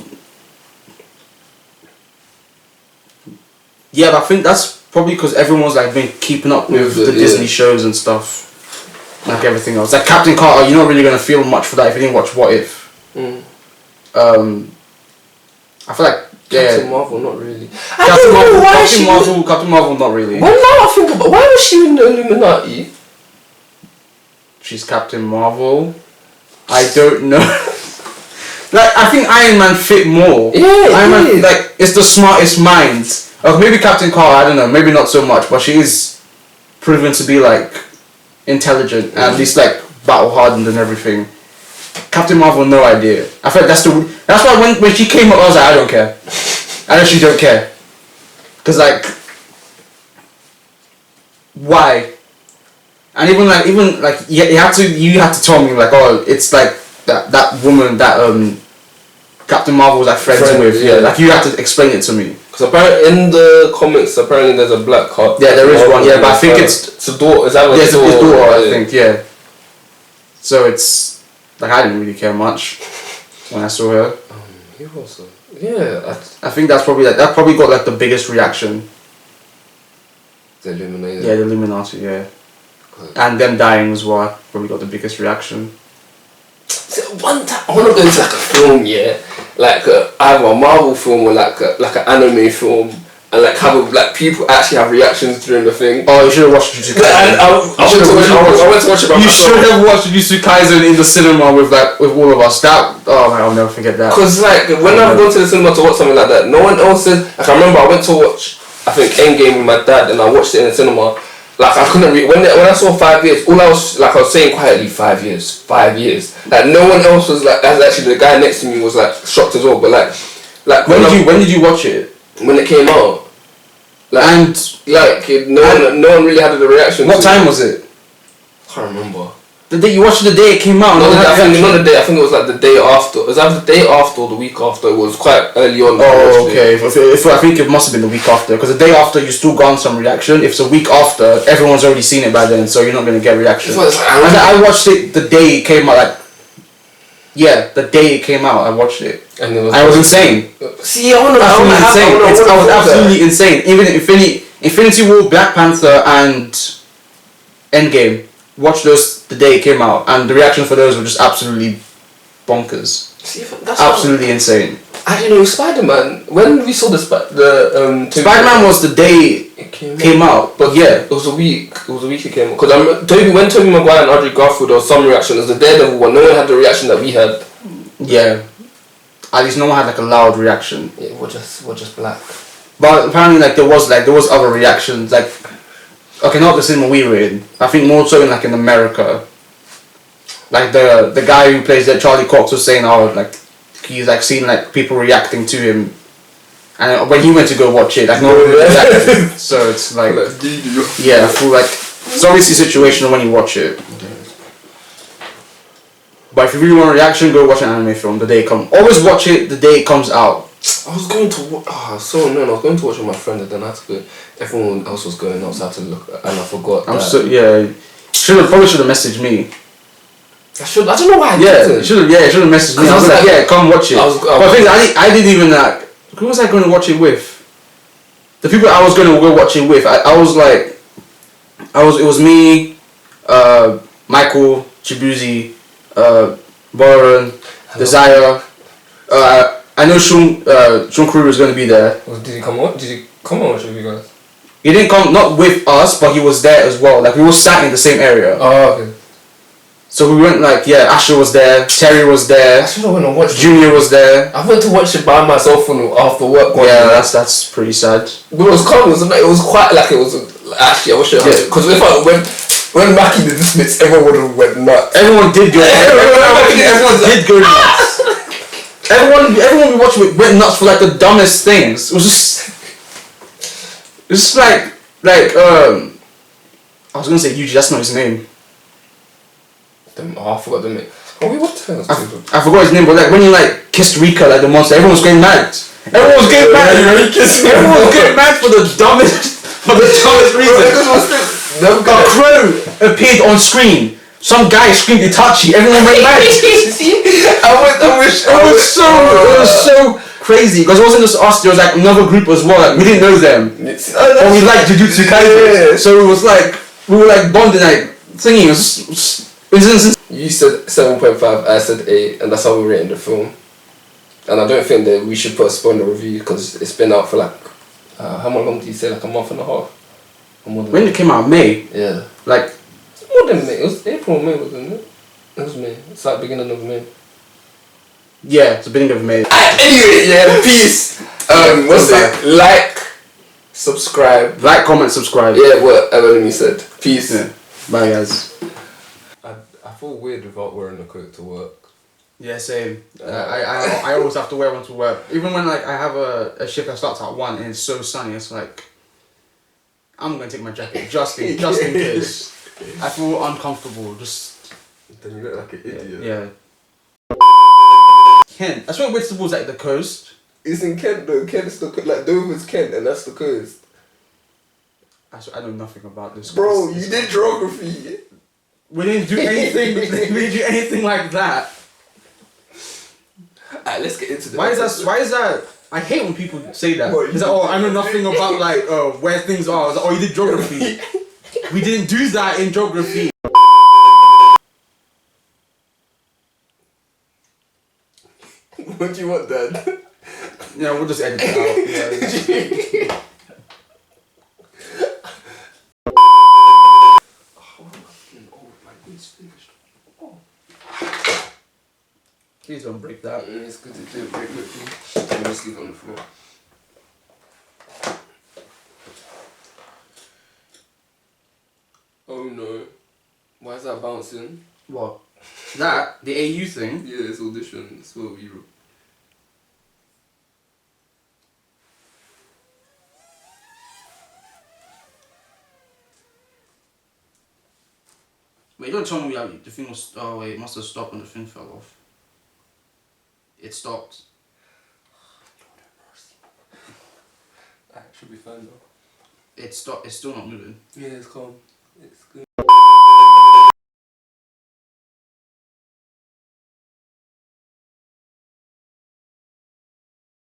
Yeah, but I think that's probably because everyone's like been keeping up with the Disney shows and stuff. Like everything else. Like Captain Carter, you're not really going to feel much for that if you didn't watch What If. I feel like... Captain Marvel, not really. Captain Marvel, not really. Well, now I think about why was she in the Illuminati? She's Captain Marvel. I don't know. Like, I think Iron Man fit more. Yeah, Iron Man, like, it's the smartest mind. Maybe Captain Carter, I don't know, maybe not so much, but she is proven to be, like, intelligent and at least, like, battle hardened and everything. Captain Marvel, no idea. I feel like that's why when she came up, I was like, I don't care. I actually don't care. Because, like, why? And even like you had to tell me, like, oh, it's like that woman that Captain Marvel was like friends with. Yeah, like you had to explain it to me. Because apparently in the comics, apparently there's a black heart. Yeah, there is one. Yeah, but I think it's a daughter. Is that what it's daughter? I think. Yeah. So it's like I didn't really care much when I saw her. He also. Yeah. I think that probably got like the biggest reaction. The Illuminati. Yeah, the Illuminati. Yeah. And them dying as well probably got the biggest reaction. So one time I want to go to like a film, yeah, like either a Marvel film or like an anime film, and like have like people actually have reactions during the thing. Oh, you should have watched Jujutsu Kaisen. I went to watch it. You should have watched Jujutsu Kaisen in the cinema with all of us. Man, I'll never forget that. Because like when I've gone to the cinema to watch something like that, no one else said. Like I remember I went to watch I think Endgame with my dad, and I watched it in the cinema. Like I couldn't read when I saw 5 years. All I was saying quietly, 5 years, 5 years. Like no one else was like. As actually the guy next to me was like shocked as well. But like when did you watch it? When it came out. Like, and like no one really had the reaction. What time was it? I can't remember. The day you watched the day it came out. Not the day. I think it was like the day after. It was either the day after or the week after. It was quite early on. Oh, okay. I think it must have been the week after because the day after you still got some reaction. If it's a week after, everyone's already seen it by then, so you're not gonna get reaction. I watched it the day it came out. Like, yeah, the day it came out, I watched it. And it was insane. See, I was absolutely insane. Even Infinity War, Black Panther, and Endgame. Watch those the day it came out, and the reaction for those were just absolutely bonkers. See, that's absolutely insane. I didn't know Spider-Man. When we saw Spider-Man was the day it came out, but yeah, it was a week. It was a week it came out. Because when Tobey Maguire and Andrew Garfield, there was some reaction. It was the Daredevil one. No one had the reaction that we had. Yeah, at least no one had like a loud reaction. Yeah, we're just black. But apparently, like there was other reactions. Like, okay, not the cinema we were in. I think more so in like in America. Like the guy who plays that Charlie Cox was saying, like he's like seen like people reacting to him, and when he went to go watch it, like no one reacted. So it's like yeah, I feel like it's obviously situational when you watch it. But if you really want a reaction, go watch an anime film the day it comes. Always watch it the day it comes out. I was going to watch. I was going to watch with my friend, and then I had to go. Everyone else was going out, so I had to look, and I forgot. Probably should have messaged me. I don't know why I didn't. You should have messaged me. I was like, yeah, come watch it. I didn't even like. Who was I going to watch it with? The people I was going to go watch it with. It was me, Michael, Chibuzi, Boran, Desire. I know Sean Kruger is going to be there. Did he come on? Watch with you guys? He didn't come, not with us, but he was there as well. Like we were sat in the same area. Oh, okay. So we went like, yeah, Asher was there, Terry was I there, should have went and watched it. Junior was there. I went to watch it by myself after work. Yeah, that's pretty sad. But it was calm. It was quite like it was. Actually, I wish it was. Because when Mackie did this mix, everyone would have went nuts. Everyone did go. Everyone did go nuts. Everyone we watched went nuts for like the dumbest things. It was just like I was gonna say Yuji. That's not his name. I forgot the name. Oh, we watched it. I forgot his name, but like when he like kissed Rika like the monster, everyone was getting mad. Everyone was getting mad. Everyone was getting mad for the dumbest reason. A crow appeared on screen. Some guy screamed Itachi. Everyone went mad. It was so crazy because it wasn't just us. There was like another group as well. Like we didn't know them, but we liked Jujutsu Kaisen. Yeah. So it was like we were like bonding, like singing. You said 7.5. I said 8, and that's how we rated the film. And I don't think that we should put a spoiler review because it's been out for like how long do you say? Like a month and a half. When it came out, May. Yeah. Like it's more than May. It was April, May, wasn't it? It was May. It's like beginning of May. Yeah, it's the beginning of May. Anyway, yeah, peace. What's it? Like, subscribe. Like, comment, subscribe. Yeah, whatever you said. Peace. Yeah. Bye, guys. I feel weird without wearing a coat to work. Yeah, same. I always have to wear one to work. Even when like I have a shift that starts at 1 and it's so sunny, it's like I'm gonna take my jacket just in case. I feel uncomfortable. Just then you look like an idiot. Yeah. Kent. I swear Whitstable is like the coast. It's in Kent though. Kent's the like Dover's Kent and that's the coast. I know nothing about this. Bro, you did geography. We didn't do anything. We didn't do anything like that. Alright, let's get into the. Why is that? I hate when people say that. It's like, oh, I know nothing about like where things are. It's like, oh, you did geography. We didn't do that in geography. What do you want, Dad? Yeah, we'll just edit it out. Yeah. Please don't break that. It's good to do. Break it. I'm just leave it on the floor. Oh no. Why is that bouncing? What? That? The AU thing? Yeah, it's audition. It's for Europe. Wait, don't tell me the thing was... Oh wait, it must have stopped when the thing fell off. It stopped. That should be fine though. It stopped. It's still not moving. Yeah, it's calm. It's good.